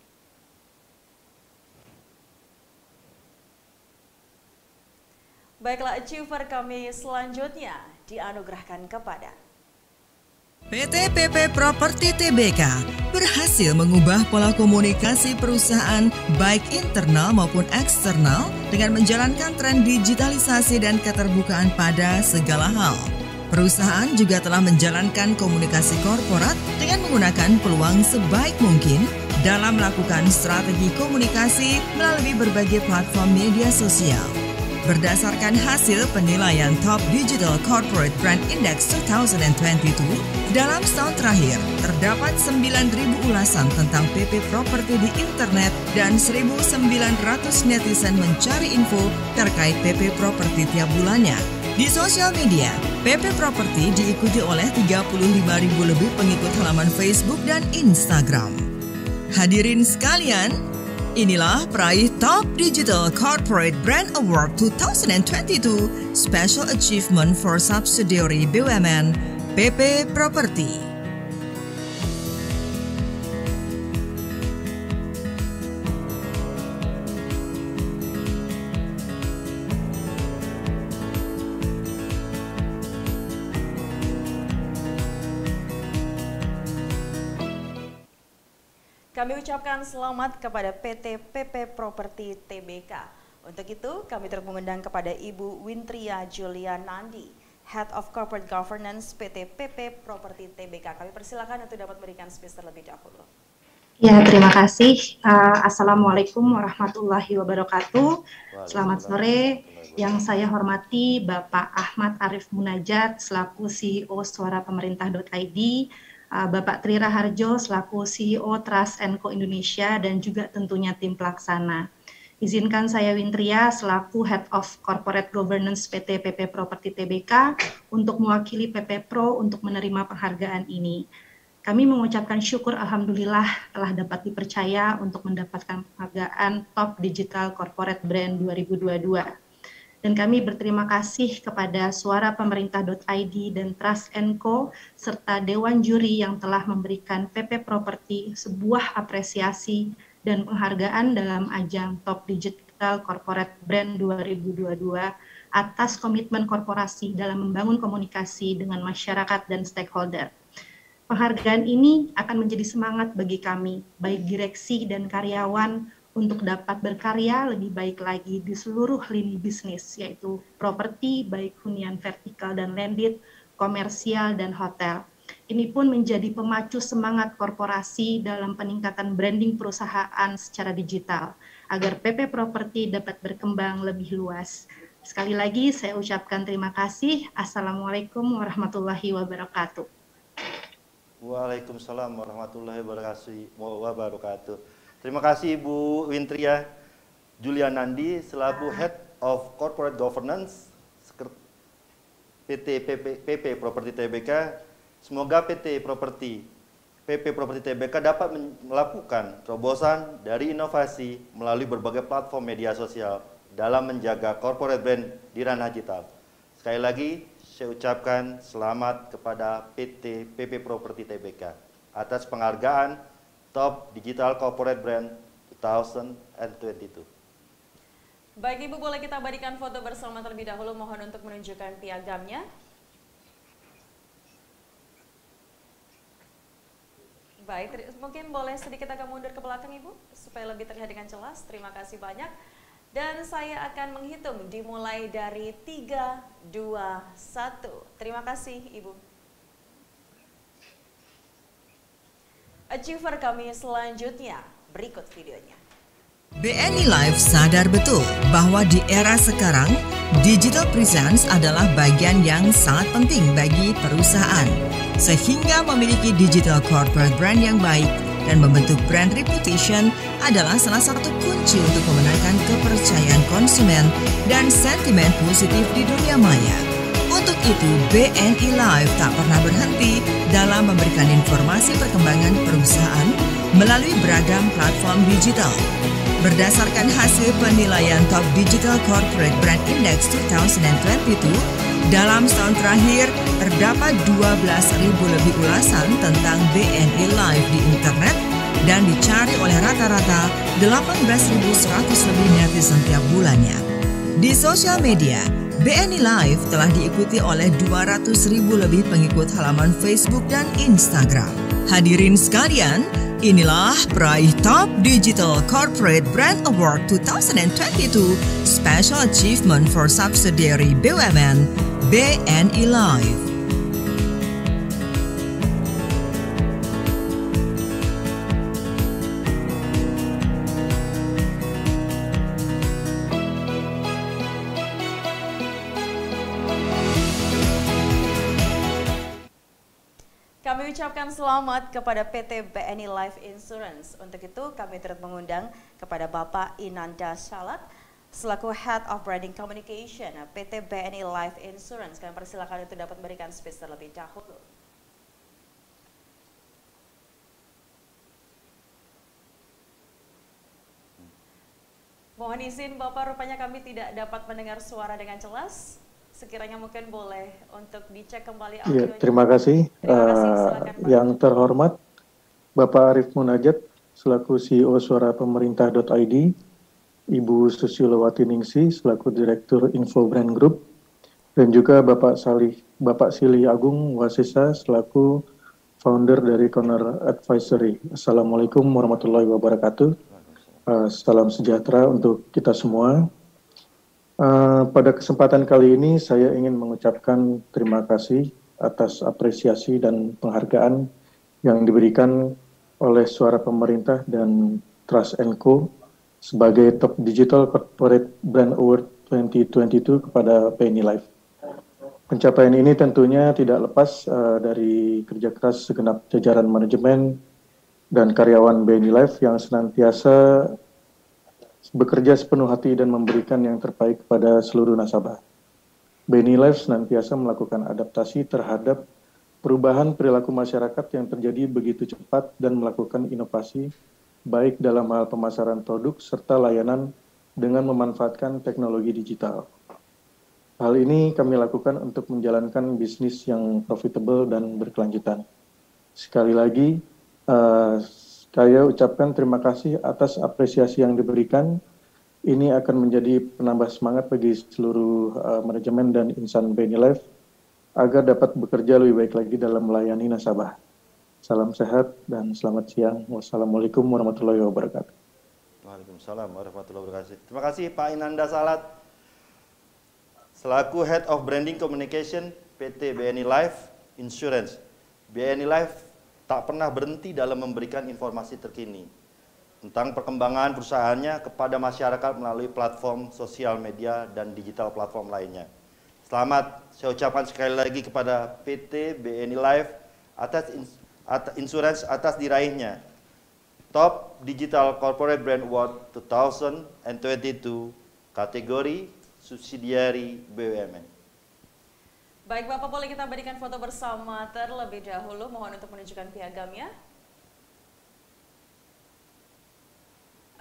Baiklah, achiever kami selanjutnya dianugerahkan kepada PT PP Property Tbk berhasil mengubah pola komunikasi perusahaan baik internal maupun eksternal dengan menjalankan tren digitalisasi dan keterbukaan pada segala hal. Perusahaan juga telah menjalankan komunikasi korporat dengan menggunakan peluang sebaik mungkin dalam melakukan strategi komunikasi melalui berbagai platform media sosial. Berdasarkan hasil penilaian Top Digital Corporate Brand Index 2022, dalam setahun terakhir terdapat 9.000 ulasan tentang PP Property di internet dan 1.900 netizen mencari info terkait PP Property tiap bulannya. Di sosial media, PP Property diikuti oleh 35.000 lebih pengikut halaman Facebook dan Instagram. Hadirin sekalian, inilah peraih Top Digital Corporate Brand Award 2022 Special Achievement for Subsidiary BUMN PP Property. Kami ucapkan selamat kepada PT PP Property Tbk. Untuk itu, kami turut mengundang kepada Ibu Wintria Julia Nandi, Head of Corporate Governance PT PP Property Tbk. Kami persilakan untuk dapat memberikan space terlebih dahulu. Ya, terima kasih. Assalamualaikum warahmatullahi wabarakatuh. Selamat sore. Yang saya hormati Bapak Ahmad Arif Munajat selaku CEO Suara Pemerintah.id, Bapak Tri Raharjo selaku CEO Trans&Co Indonesia, dan juga tentunya tim pelaksana. Izinkan saya Wintria selaku Head of Corporate Governance PT PP Property Tbk untuk mewakili PP Pro untuk menerima penghargaan ini. Kami mengucapkan syukur alhamdulillah telah dapat dipercaya untuk mendapatkan penghargaan Top Digital Corporate Brand 2022. Dan kami berterima kasih kepada Suara Pemerintah.id dan Trans&Co serta Dewan Juri yang telah memberikan PP Property sebuah apresiasi dan penghargaan dalam ajang Top Digital Corporate Brand 2022 atas komitmen korporasi dalam membangun komunikasi dengan masyarakat dan stakeholder. Penghargaan ini akan menjadi semangat bagi kami, baik direksi dan karyawan, untuk dapat berkarya lebih baik lagi di seluruh lini bisnis, yaitu properti, baik hunian vertikal dan landed, komersial, dan hotel. Ini pun menjadi pemacu semangat korporasi dalam peningkatan branding perusahaan secara digital, agar PP Properti dapat berkembang lebih luas. Sekali lagi saya ucapkan terima kasih. Assalamualaikum warahmatullahi wabarakatuh. Waalaikumsalam warahmatullahi wabarakatuh. Terima kasih Ibu Wintria Julianandi selaku Head of Corporate Governance PP Properti Tbk. Semoga PP Properti Tbk dapat melakukan terobosan dari inovasi melalui berbagai platform media sosial dalam menjaga corporate brand di ranah digital. Sekali lagi, saya ucapkan selamat kepada PT PP Properti Tbk atas penghargaan Top Digital Corporate Brand 2022. Baik Ibu, boleh kita abadikan foto bersama terlebih dahulu, mohon untuk menunjukkan piagamnya. Baik, mungkin boleh sedikit agak mundur ke belakang Ibu, supaya lebih terlihat dengan jelas. Terima kasih banyak. Dan saya akan menghitung dimulai dari 3, 2, 1. Terima kasih Ibu. Achiever kami selanjutnya, berikut videonya. BNI Live sadar betul bahwa di era sekarang, digital presence adalah bagian yang sangat penting bagi perusahaan. Sehingga memiliki digital corporate brand yang baik dan membentuk brand reputation adalah salah satu kunci untuk memenangkan kepercayaan konsumen dan sentimen positif di dunia maya. Untuk itu, BNI Live tak pernah berhenti dalam memberikan informasi perkembangan perusahaan melalui beragam platform digital. Berdasarkan hasil penilaian Top Digital Corporate Brand Index 2022, dalam setahun terakhir terdapat 12.000 lebih ulasan tentang BNI Live di internet dan dicari oleh rata-rata 18.100 lebih netizen tiap bulannya. Di sosial media, BNI Live telah diikuti oleh 200.000 lebih pengikut halaman Facebook dan Instagram. Hadirin sekalian, inilah peraih Top Digital Corporate Brand Award 2022 Special Achievement for Subsidiary BUMN BNI Live. Kami ucapkan selamat kepada PT BNI Life Insurance. Untuk itu kami turut mengundang kepada Bapak Inanda Salat selaku Head of Branding Communication PT BNI Life Insurance. Kami persilakan untuk dapat memberikan speech terlebih dahulu. Mohon izin Bapak, rupanya kami tidak dapat mendengar suara dengan jelas. Sekiranya mungkin boleh untuk dicek kembali audionya. Ya, terima kasih. Silakan, Pak. Yang terhormat Bapak Arif Munajat selaku CEO Suara Pemerintah.id, Ibu Susilowati Ningsi selaku Direktur Info Brand Group, dan juga Bapak Sili Agung Wasisa selaku Founder dari Corner Advisory. Assalamualaikum warahmatullahi wabarakatuh. Salam sejahtera untuk kita semua. Pada kesempatan kali ini saya ingin mengucapkan terima kasih atas apresiasi dan penghargaan yang diberikan oleh Suara Pemerintah dan Trust & Co sebagai Top Digital Corporate Brand Award 2022 kepada BNI Live. Pencapaian ini tentunya tidak lepas dari kerja keras segenap jajaran manajemen dan karyawan BNI Live yang senantiasa bekerja sepenuh hati dan memberikan yang terbaik kepada seluruh nasabah. BNI Live senantiasa melakukan adaptasi terhadap perubahan perilaku masyarakat yang terjadi begitu cepat dan melakukan inovasi baik dalam hal pemasaran produk serta layanan dengan memanfaatkan teknologi digital. Hal ini kami lakukan untuk menjalankan bisnis yang profitable dan berkelanjutan. Sekali lagi, saya ucapkan terima kasih atas apresiasi yang diberikan. Ini akan menjadi penambah semangat bagi seluruh manajemen dan insan BNI Live agar dapat bekerja lebih baik lagi dalam melayani nasabah. Salam sehat dan selamat siang. Wassalamualaikum warahmatullahi wabarakatuh. Waalaikumsalam warahmatullahi wabarakatuh. Terima kasih Pak Inanda Salat selaku Head of Branding Communication PT BNI Life Insurance. BNI Live tak pernah berhenti dalam memberikan informasi terkini tentang perkembangan perusahaannya kepada masyarakat melalui platform sosial media dan digital platform lainnya. Selamat saya ucapkan sekali lagi kepada PT BNI Live atas insurans atas diraihnya Top Digital Corporate Brand Award 2022 kategori subsidiari BUMN. Baik Bapak, boleh kita berikan foto bersama terlebih dahulu, mohon untuk menunjukkan piagamnya.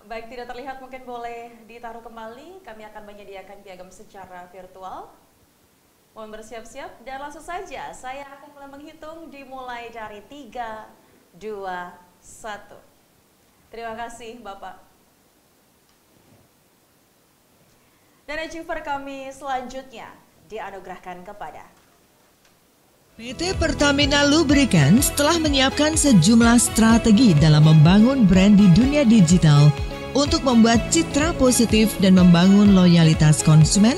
Baik, tidak terlihat, mungkin boleh ditaruh kembali, kami akan menyediakan piagam secara virtual. Mohon bersiap-siap dan langsung saja saya akan mulai menghitung dimulai dari 3, 2, 1. Terima kasih Bapak. Dan achiever kami selanjutnya dianugerahkan kepada PT Pertamina Lubricants telah menyiapkan sejumlah strategi dalam membangun brand di dunia digital untuk membuat citra positif dan membangun loyalitas konsumen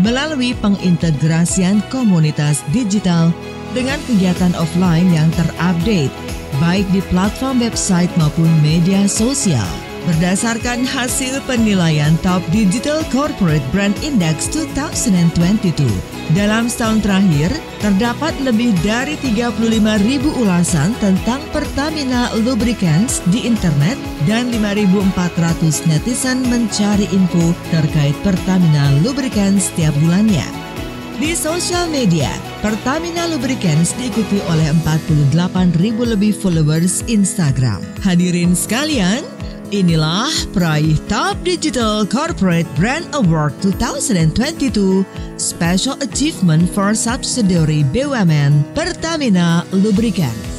melalui pengintegrasian komunitas digital dengan kegiatan offline yang terupdate, baik di platform website maupun media sosial. Berdasarkan hasil penilaian Top Digital Corporate Brand Index 2022, dalam setahun terakhir, terdapat lebih dari 35.000 ulasan tentang Pertamina Lubricants di internet dan 5.400 netizen mencari info terkait Pertamina Lubricants setiap bulannya. Di sosial media, Pertamina Lubricants diikuti oleh 48.000 lebih followers Instagram. Hadirin sekalian, inilah peraih Top Digital Corporate Brand Award 2022 Special Achievement for Subsidiary BUMN Pertamina Lubricants.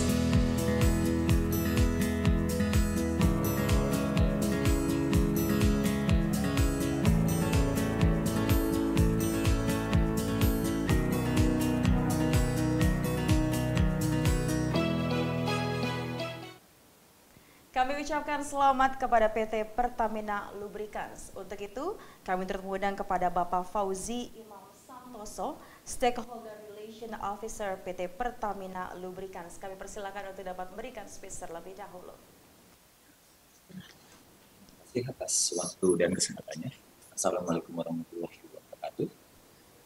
Kami ucapkan selamat kepada PT Pertamina Lubricants. Untuk itu, kami turut mengundang kepada Bapak Fauzi Imam Santoso, Stakeholder Relation Officer PT Pertamina Lubricants. Kami persilakan untuk dapat memberikan speech terlebih dahulu. Terima kasih atas waktu dan kesempatannya. Assalamualaikum warahmatullahi wabarakatuh.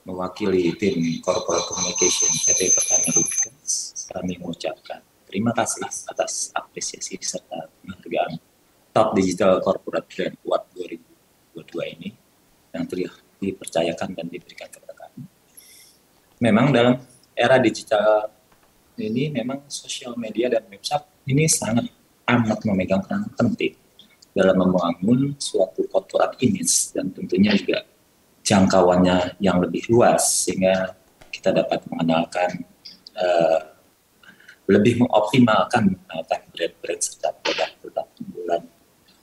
Mewakili tim Corporate Communication PT Pertamina Lubricants, kami mengucapkan terima kasih atas apresiasi serta penghargaan Top Digital Corporate Brand Award 2022 ini yang telah dipercayakan dan diberikan kepada kami. Memang dalam era digital ini memang sosial media dan website ini sangat amat memegang peran penting dalam membangun suatu corporate image dan tentunya juga jangkauannya yang lebih luas sehingga kita dapat mengenalkan lebih mengoptimalkan brand-brand serta produk unggulan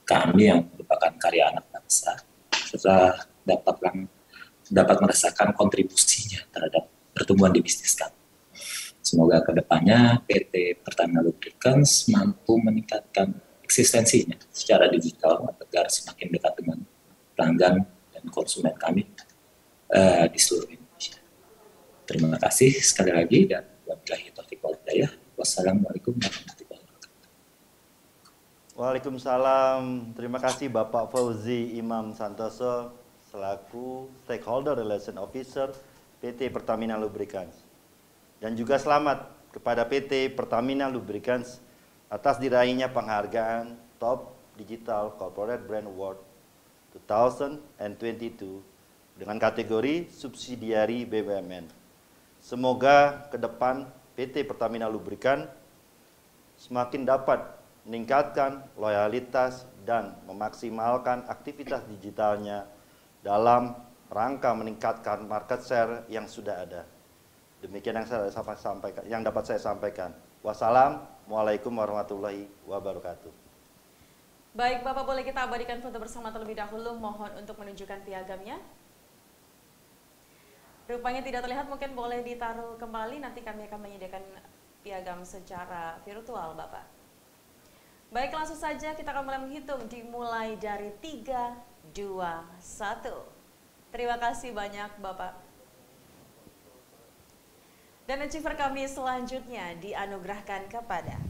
kami yang merupakan karya anak bangsa serta dapat merasakan kontribusinya terhadap pertumbuhan di bisnis kami. Semoga kedepannya PT Pertamina Lubricants mampu meningkatkan eksistensinya secara digital agar semakin dekat dengan pelanggan dan konsumen kami di seluruh Indonesia. Terima kasih sekali lagi dan wabillahi taufiq wal hidayah. Wassalamualaikum warahmatullahi wabarakatuh. Waalaikumsalam. Terima kasih Bapak Fauzi Imam Santoso selaku Stakeholder Relation Officer PT Pertamina Lubricants. Dan juga selamat kepada PT Pertamina Lubricants atas diraihnya penghargaan Top Digital Corporate Brand Award 2022 dengan kategori subsidiari BUMN. Semoga ke depan PT Pertamina Lubricants semakin dapat meningkatkan loyalitas dan memaksimalkan aktivitas digitalnya dalam rangka meningkatkan market share yang sudah ada. Demikian yang dapat saya sampaikan. Wassalamualaikum warahmatullahi wabarakatuh. Baik Bapak, boleh kita abadikan foto bersama terlebih dahulu, mohon untuk menunjukkan piagamnya. Rupanya tidak terlihat, mungkin boleh ditaruh kembali, nanti kami akan menyediakan piagam secara virtual Bapak. Baik, langsung saja kita akan mulai menghitung dimulai dari 3, 2, 1. Terima kasih banyak Bapak. Dan achiever kami selanjutnya dianugerahkan kepada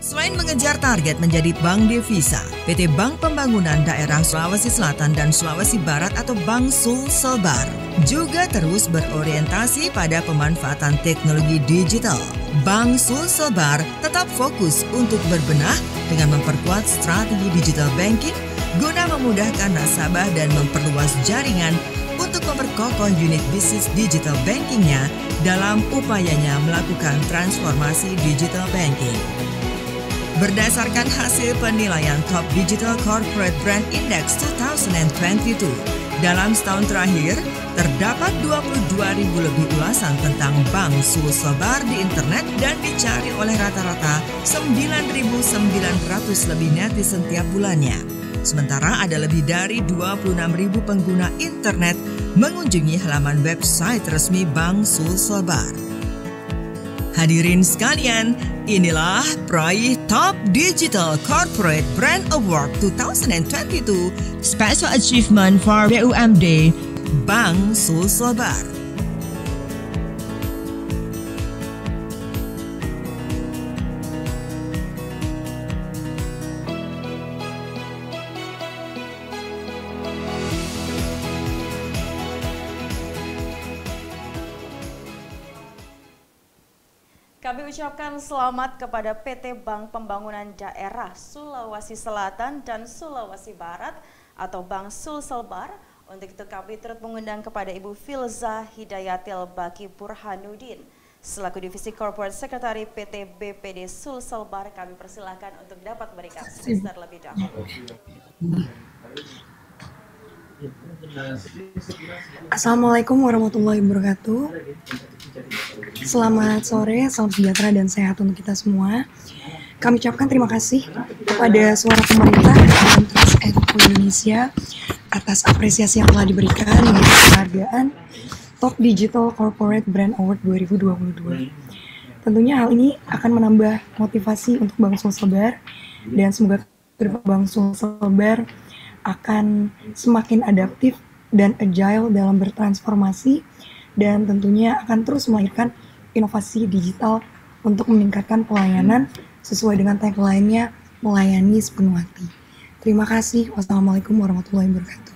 Selain mengejar target menjadi bank devisa, PT Bank Pembangunan Daerah Sulawesi Selatan dan Sulawesi Barat atau Bank Sulselbar juga terus berorientasi pada pemanfaatan teknologi digital. Bank Sulselbar tetap fokus untuk berbenah dengan memperkuat strategi digital banking guna memudahkan nasabah dan memperluas jaringan untuk memperkokoh unit bisnis digital bankingnya dalam upayanya melakukan transformasi digital banking. Berdasarkan hasil penilaian Top Digital Corporate Brand Index 2022, dalam setahun terakhir, terdapat 22.000 lebih ulasan tentang Bank Sulselbar di internet dan dicari oleh rata-rata 9.900 lebih netizen tiap bulannya. Sementara ada lebih dari 26.000 pengguna internet mengunjungi halaman website resmi Bank Sulselbar. Hadirin sekalian, inilah peraih Top Digital Corporate Brand Award 2022 Special Achievement for BUMD Bank Sulselbar. Kami ucapkan selamat kepada PT Bank Pembangunan Daerah Sulawesi Selatan dan Sulawesi Barat atau Bank Sulselbar. Untuk itu kami turut mengundang kepada Ibu Filza Hidayatil Baki Burhanuddin selaku Divisi Corporate Secretary PT BPD Sulselbar. Kami persilakan untuk dapat memberikan speech terlebih dahulu. Assalamualaikum warahmatullahi wabarakatuh. Selamat sore, salam sejahtera dan sehat untuk kita semua. Kami ucapkan terima kasih kepada Suara Pemerintah dan Trans Eko Indonesia atas apresiasi yang telah diberikan dengan penghargaan Top Digital Corporate Brand Award 2022. Tentunya hal ini akan menambah motivasi untuk Bank Sulselbar dan semoga Bank Sulselbar akan semakin adaptif dan agile dalam bertransformasi dan tentunya akan terus melahirkan inovasi digital untuk meningkatkan pelayanan sesuai dengan tagline-nya melayani sepenuh hati. Terima kasih. Wassalamualaikum warahmatullahi wabarakatuh.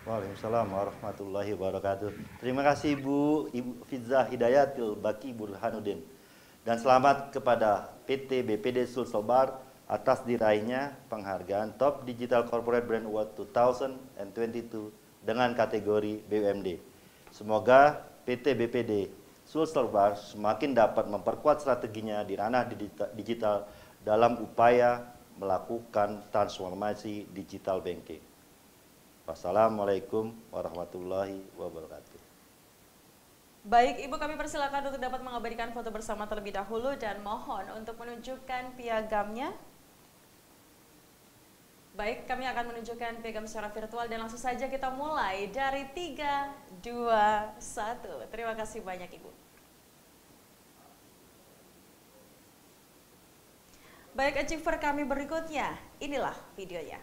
Waalaikumsalam warahmatullahi wabarakatuh. Terima kasih Ibu Filza Hidayatil Baki Burhanuddin. Dan selamat kepada PT BPD Sulselbar atas diraihnya penghargaan Top Digital Corporate Brand Award 2022 dengan kategori BUMD. Semoga PT BPD Sulselbar semakin dapat memperkuat strateginya di ranah digital dalam upaya melakukan transformasi digital banking. Wassalamualaikum warahmatullahi wabarakatuh. Baik, Ibu, kami persilakan untuk dapat mengabadikan foto bersama terlebih dahulu dan mohon untuk menunjukkan piagamnya. Baik, kami akan menunjukkan piagam secara virtual dan langsung saja kita mulai dari 3, 2, 1. Terima kasih banyak Ibu. Baik, achiever kami berikutnya, inilah videonya.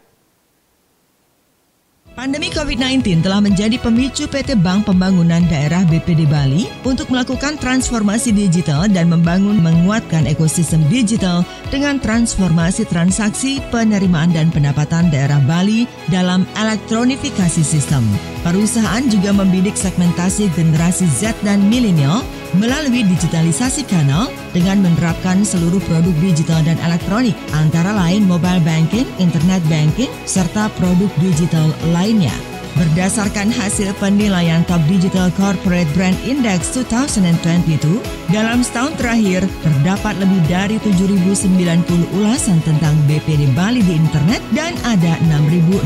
Pandemi COVID-19 telah menjadi pemicu PT Bank Pembangunan Daerah BPD Bali untuk melakukan transformasi digital dan menguatkan ekosistem digital dengan transformasi transaksi, penerimaan dan pendapatan daerah Bali dalam elektronifikasi sistem. Perusahaan juga membidik segmentasi generasi Z dan milenial melalui digitalisasi kanal dengan menerapkan seluruh produk digital dan elektronik, antara lain mobile banking, internet banking, serta produk digital lainnya. Berdasarkan hasil penilaian Top Digital Corporate Brand Index 2022, dalam setahun terakhir terdapat lebih dari 7.090 ulasan tentang BPD Bali di internet dan ada 6.600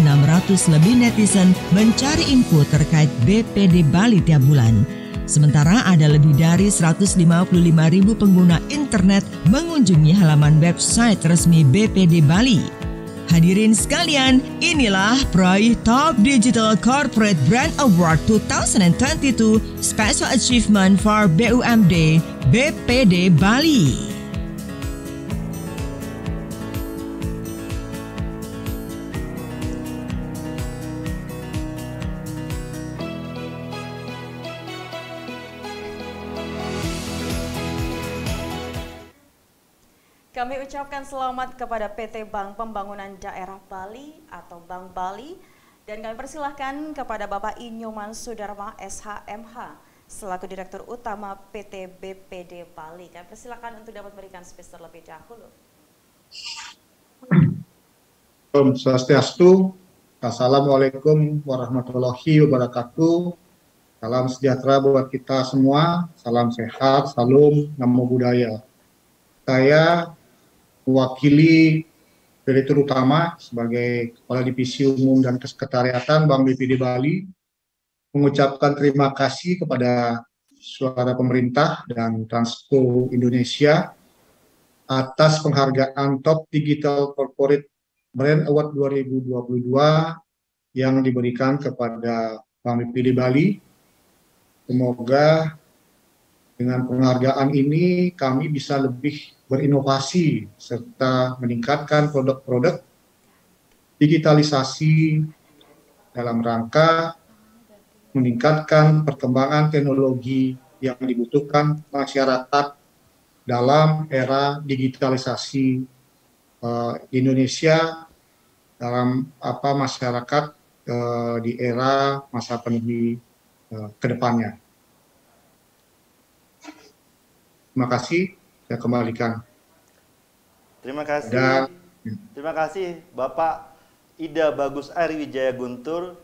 lebih netizen mencari info terkait BPD Bali tiap bulan. Sementara ada lebih dari 155.000 pengguna internet mengunjungi halaman website resmi BPD Bali. Hadirin sekalian, inilah peraih Top Digital Corporate Brand Award 2022 Special Achievement for BUMD BPD Bali. Kami ucapkan selamat kepada PT Bank Pembangunan Daerah Bali atau Bank Bali, dan kami persilahkan kepada Bapak Inyoman Sudarma SHMH selaku Direktur Utama PT BPD Bali. Kami persilahkan untuk dapat memberikan speech terlebih dahulu. Om Swastiastu, Assalamualaikum warahmatullahi wabarakatuh. Salam sejahtera buat kita semua, salam sehat, salam namo buddhaya. Saya mewakili Direktur Utama sebagai Kepala Divisi Umum dan Kesekretariatan Bank BPD Bali mengucapkan terima kasih kepada Suara Pemerintah dan Transco Indonesia atas penghargaan Top Digital Corporate Brand Award 2022 yang diberikan kepada Bank BPD Bali. Semoga dengan penghargaan ini kami bisa lebih berinovasi serta meningkatkan produk-produk digitalisasi dalam rangka meningkatkan perkembangan teknologi yang dibutuhkan masyarakat dalam era digitalisasi Indonesia, dalam masyarakat di era masa pandemi ke depannya. Terima kasih, saya kembalikan. Terima kasih. Terima kasih Bapak Ida Bagus Ari Wijaya Guntur,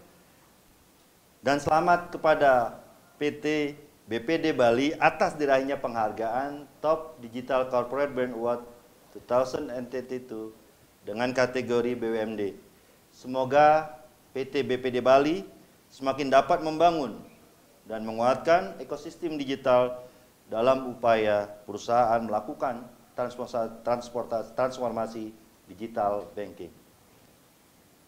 dan selamat kepada PT BPD Bali atas diraihnya penghargaan Top Digital Corporate Brand Award 2022 dengan kategori BUMD. Semoga PT BPD Bali semakin dapat membangun dan menguatkan ekosistem digital dalam upaya perusahaan melakukan transformasi digital banking.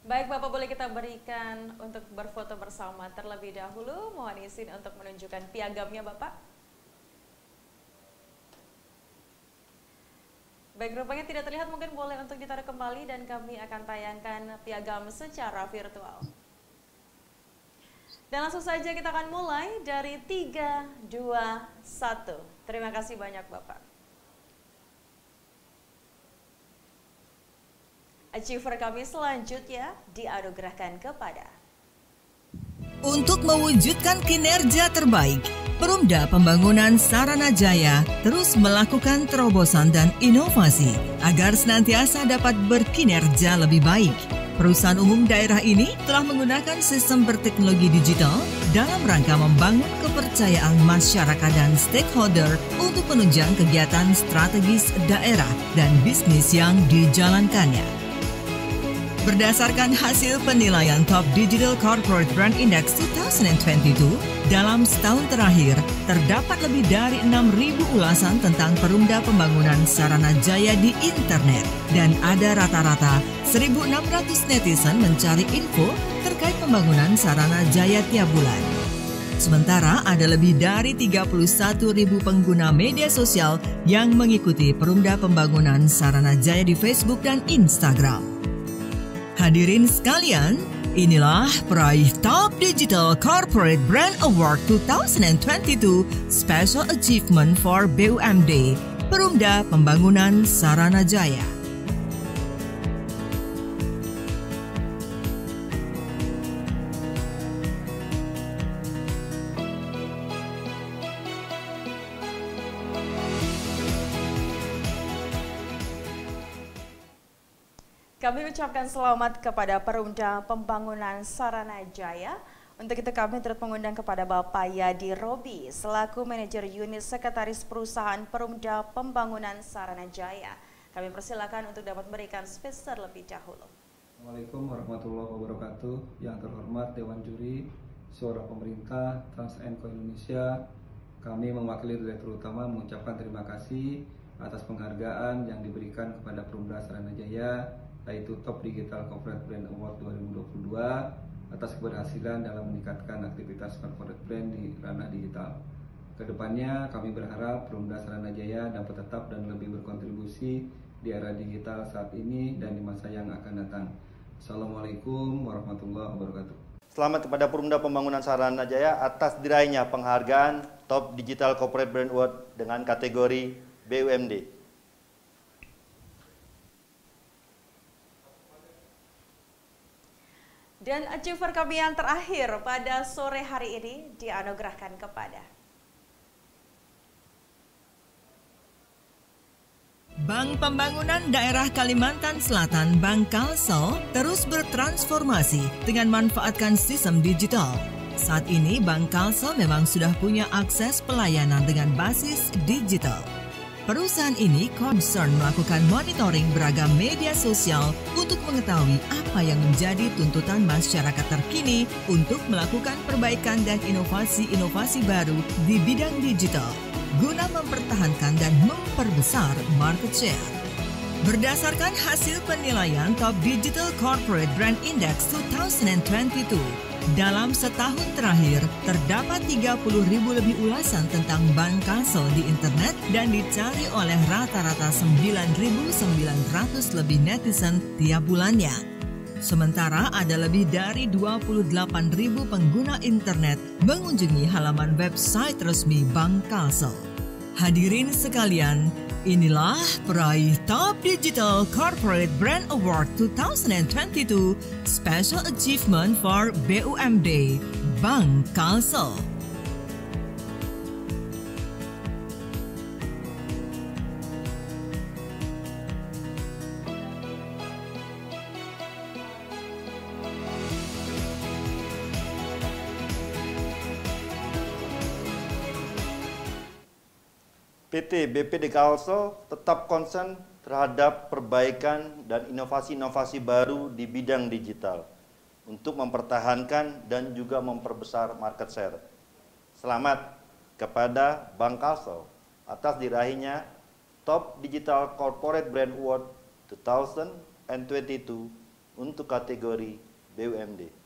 Baik Bapak, boleh kita berikan untuk berfoto bersama terlebih dahulu. Mohon izin untuk menunjukkan piagamnya Bapak. Baik, rupanya tidak terlihat, mungkin boleh untuk ditaruh kembali dan kami akan tayangkan piagam secara virtual. Dan langsung saja kita akan mulai dari 3, 2, 1. Terima kasih banyak Bapak. Achiever kami selanjutnya dianugerahkan kepada. Untuk mewujudkan kinerja terbaik, Perumda Pembangunan Saranajaya terus melakukan terobosan dan inovasi agar senantiasa dapat berkinerja lebih baik. Perusahaan umum daerah ini telah menggunakan sistem berteknologi digital dalam rangka membangun kepercayaan masyarakat dan stakeholder untuk menunjang kegiatan strategis daerah dan bisnis yang dijalankannya. Berdasarkan hasil penilaian Top Digital Corporate Brand Index 2022, dalam setahun terakhir terdapat lebih dari 6.000 ulasan tentang Perumda Pembangunan Saranajaya di internet, dan ada rata-rata 1.600 netizen mencari info terkait pembangunan Saranajaya tiap bulan. Sementara ada lebih dari 31.000 pengguna media sosial yang mengikuti Perumda Pembangunan Saranajaya di Facebook dan Instagram. Hadirin sekalian, inilah peraih Top Digital Corporate Brand Award 2022 Special Achievement for BUMD, Perumda Pembangunan Saranajaya. Kami ucapkan selamat kepada Perumda Pembangunan Saranajaya. Untuk itu kami turut mengundang kepada Bapak Yadi Robi selaku Manajer Unit Sekretaris Perusahaan Perumda Pembangunan Saranajaya. Kami persilakan untuk dapat memberikan speech terlebih dahulu. Assalamualaikum warahmatullahi wabarakatuh. Yang terhormat Dewan Juri, Suara Pemerintah, Transco Indonesia, kami mewakili Direktur Utama mengucapkan terima kasih atas penghargaan yang diberikan kepada Perumda Saranajaya, yaitu Top Digital Corporate Brand Award 2022 atas keberhasilan dalam meningkatkan aktivitas corporate brand di ranah digital. Kedepannya kami berharap Perumda Saranajaya dapat tetap dan lebih berkontribusi di era digital saat ini dan di masa yang akan datang. Assalamualaikum warahmatullahi wabarakatuh. Selamat kepada Perumda Pembangunan Saranajaya atas diraihnya penghargaan Top Digital Corporate Brand Award dengan kategori BUMD. Dan achiever kami yang terakhir pada sore hari ini dianugerahkan kepada Bank Pembangunan Daerah Kalimantan Selatan Bank Kalsel terus bertransformasi dengan manfaatkan sistem digital. Saat ini Bank Kalsel memang sudah punya akses pelayanan dengan basis digital. Perusahaan ini concern melakukan monitoring beragam media sosial untuk mengetahui apa yang menjadi tuntutan masyarakat terkini untuk melakukan perbaikan dan inovasi-inovasi baru di bidang digital, guna mempertahankan dan memperbesar market share. Berdasarkan hasil penilaian Top Digital Corporate Brand Index 2022, dalam setahun terakhir, terdapat 30.000 lebih ulasan tentang Bank Kalsel di internet dan dicari oleh rata-rata 9.900 lebih netizen tiap bulannya. Sementara ada lebih dari 28.000 pengguna internet mengunjungi halaman website resmi Bank Kalsel. Hadirin sekalian, inilah peraih Top Digital Corporate Brand Award 2022 Special Achievement for BUMD, Bank Kalsel. PT BPD Kalsel tetap konsen terhadap perbaikan dan inovasi-inovasi baru di bidang digital untuk mempertahankan dan juga memperbesar market share. Selamat kepada Bank Kalsel atas diraihnya Top Digital Corporate Brand Award 2022 untuk kategori BUMD.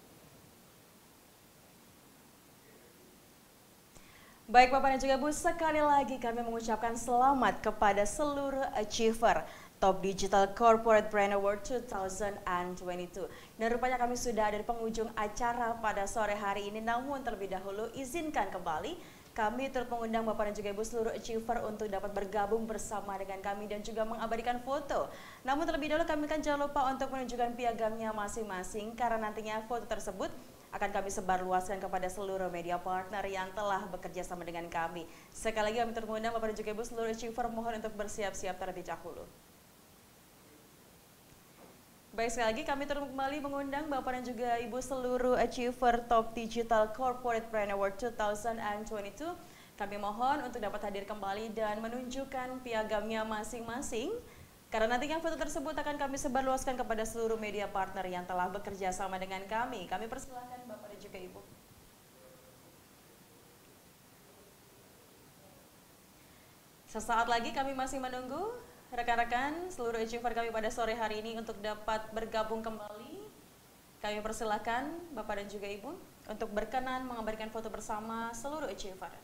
Baik Bapak dan juga Bu, sekali lagi kami mengucapkan selamat kepada seluruh achiever Top Digital Corporate Brand Award 2022. Dan rupanya kami sudah ada di penghujung acara pada sore hari ini, namun terlebih dahulu izinkan kembali kami turut mengundang Bapak dan juga Ibu seluruh achiever untuk dapat bergabung bersama dengan kami dan juga mengabadikan foto. Namun terlebih dahulu kami kan jangan lupa untuk menunjukkan piagamnya masing-masing karena nantinya foto tersebut akan kami sebarluaskan kepada seluruh media partner yang telah bekerja sama dengan kami. Sekali lagi kami turut mengundang Bapak dan juga Ibu seluruh achiever mohon untuk bersiap-siap terlebih dahulu. Baik, sekali lagi kami turut kembali mengundang Bapak dan juga Ibu seluruh achiever Top Digital Corporate Brand Award 2022. Kami mohon untuk dapat hadir kembali dan menunjukkan piagamnya masing-masing. Karena nantinya foto tersebut akan kami sebarluaskan kepada seluruh media partner yang telah bekerja sama dengan kami. Kami persilahkan Bapak dan juga Ibu. Sesaat lagi kami masih menunggu rekan-rekan seluruh achiever kami pada sore hari ini untuk dapat bergabung kembali. Kami persilahkan Bapak dan juga Ibu untuk berkenan mengabadikan foto bersama seluruh achiever.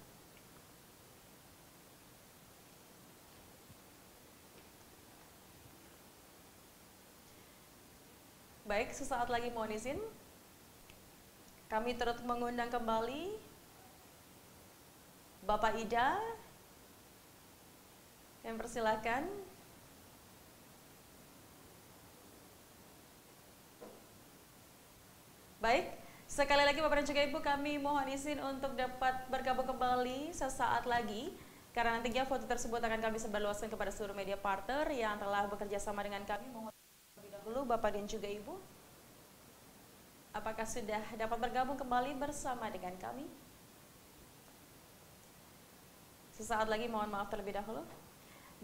Baik, sesaat lagi mohon izin. Kami turut mengundang kembali Bapak Ida yang persilakan. Baik, sekali lagi Bapak dan juga Ibu kami mohon izin untuk dapat bergabung kembali sesaat lagi. Karena nantinya foto tersebut akan kami sebarluaskan kepada seluruh media partner yang telah bekerja sama dengan kami. Mohon dulu Bapak dan juga Ibu, apakah sudah dapat bergabung kembali bersama dengan kami? Sesaat lagi mohon maaf terlebih dahulu.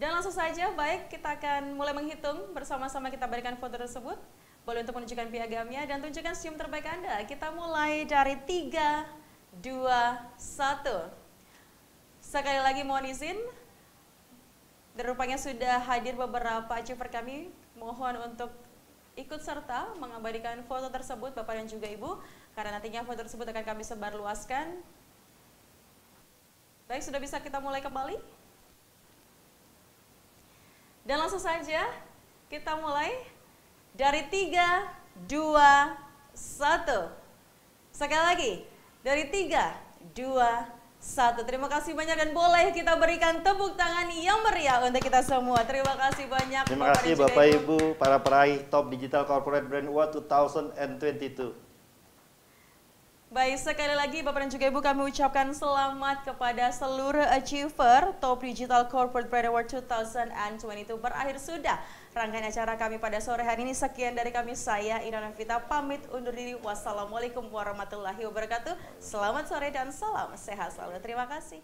Dan langsung saja, baik, kita akan mulai menghitung bersama-sama kita berikan foto tersebut. Boleh untuk menunjukkan piagamnya dan tunjukkan senyum terbaik Anda. Kita mulai dari 3, 2, 1. Sekali lagi mohon izin. Dan rupanya sudah hadir beberapa achiever kami. Mohon untuk ikut serta mengabadikan foto tersebut Bapak dan juga Ibu, karena nantinya foto tersebut akan kami sebarluaskan. Baik, sudah bisa kita mulai kembali? Dan langsung saja kita mulai dari 3, 2, 1. Sekali lagi dari 3, 2, 1. Terima kasih banyak dan boleh kita berikan tepuk tangan yang meriah untuk kita semua. Terima kasih banyak. Terima kasih Bapak Ibu, para peraih Top Digital Corporate Brand Award 2022. Baik, sekali lagi Bapak dan juga Ibu kami ucapkan selamat kepada seluruh achiever Top Digital Corporate Brand Award 2022. Berakhir sudah rangkaian acara kami pada sore hari ini. Sekian dari kami, saya Ina Novita pamit undur diri. Wassalamualaikum warahmatullahi wabarakatuh. Selamat sore dan salam sehat selalu. Terima kasih.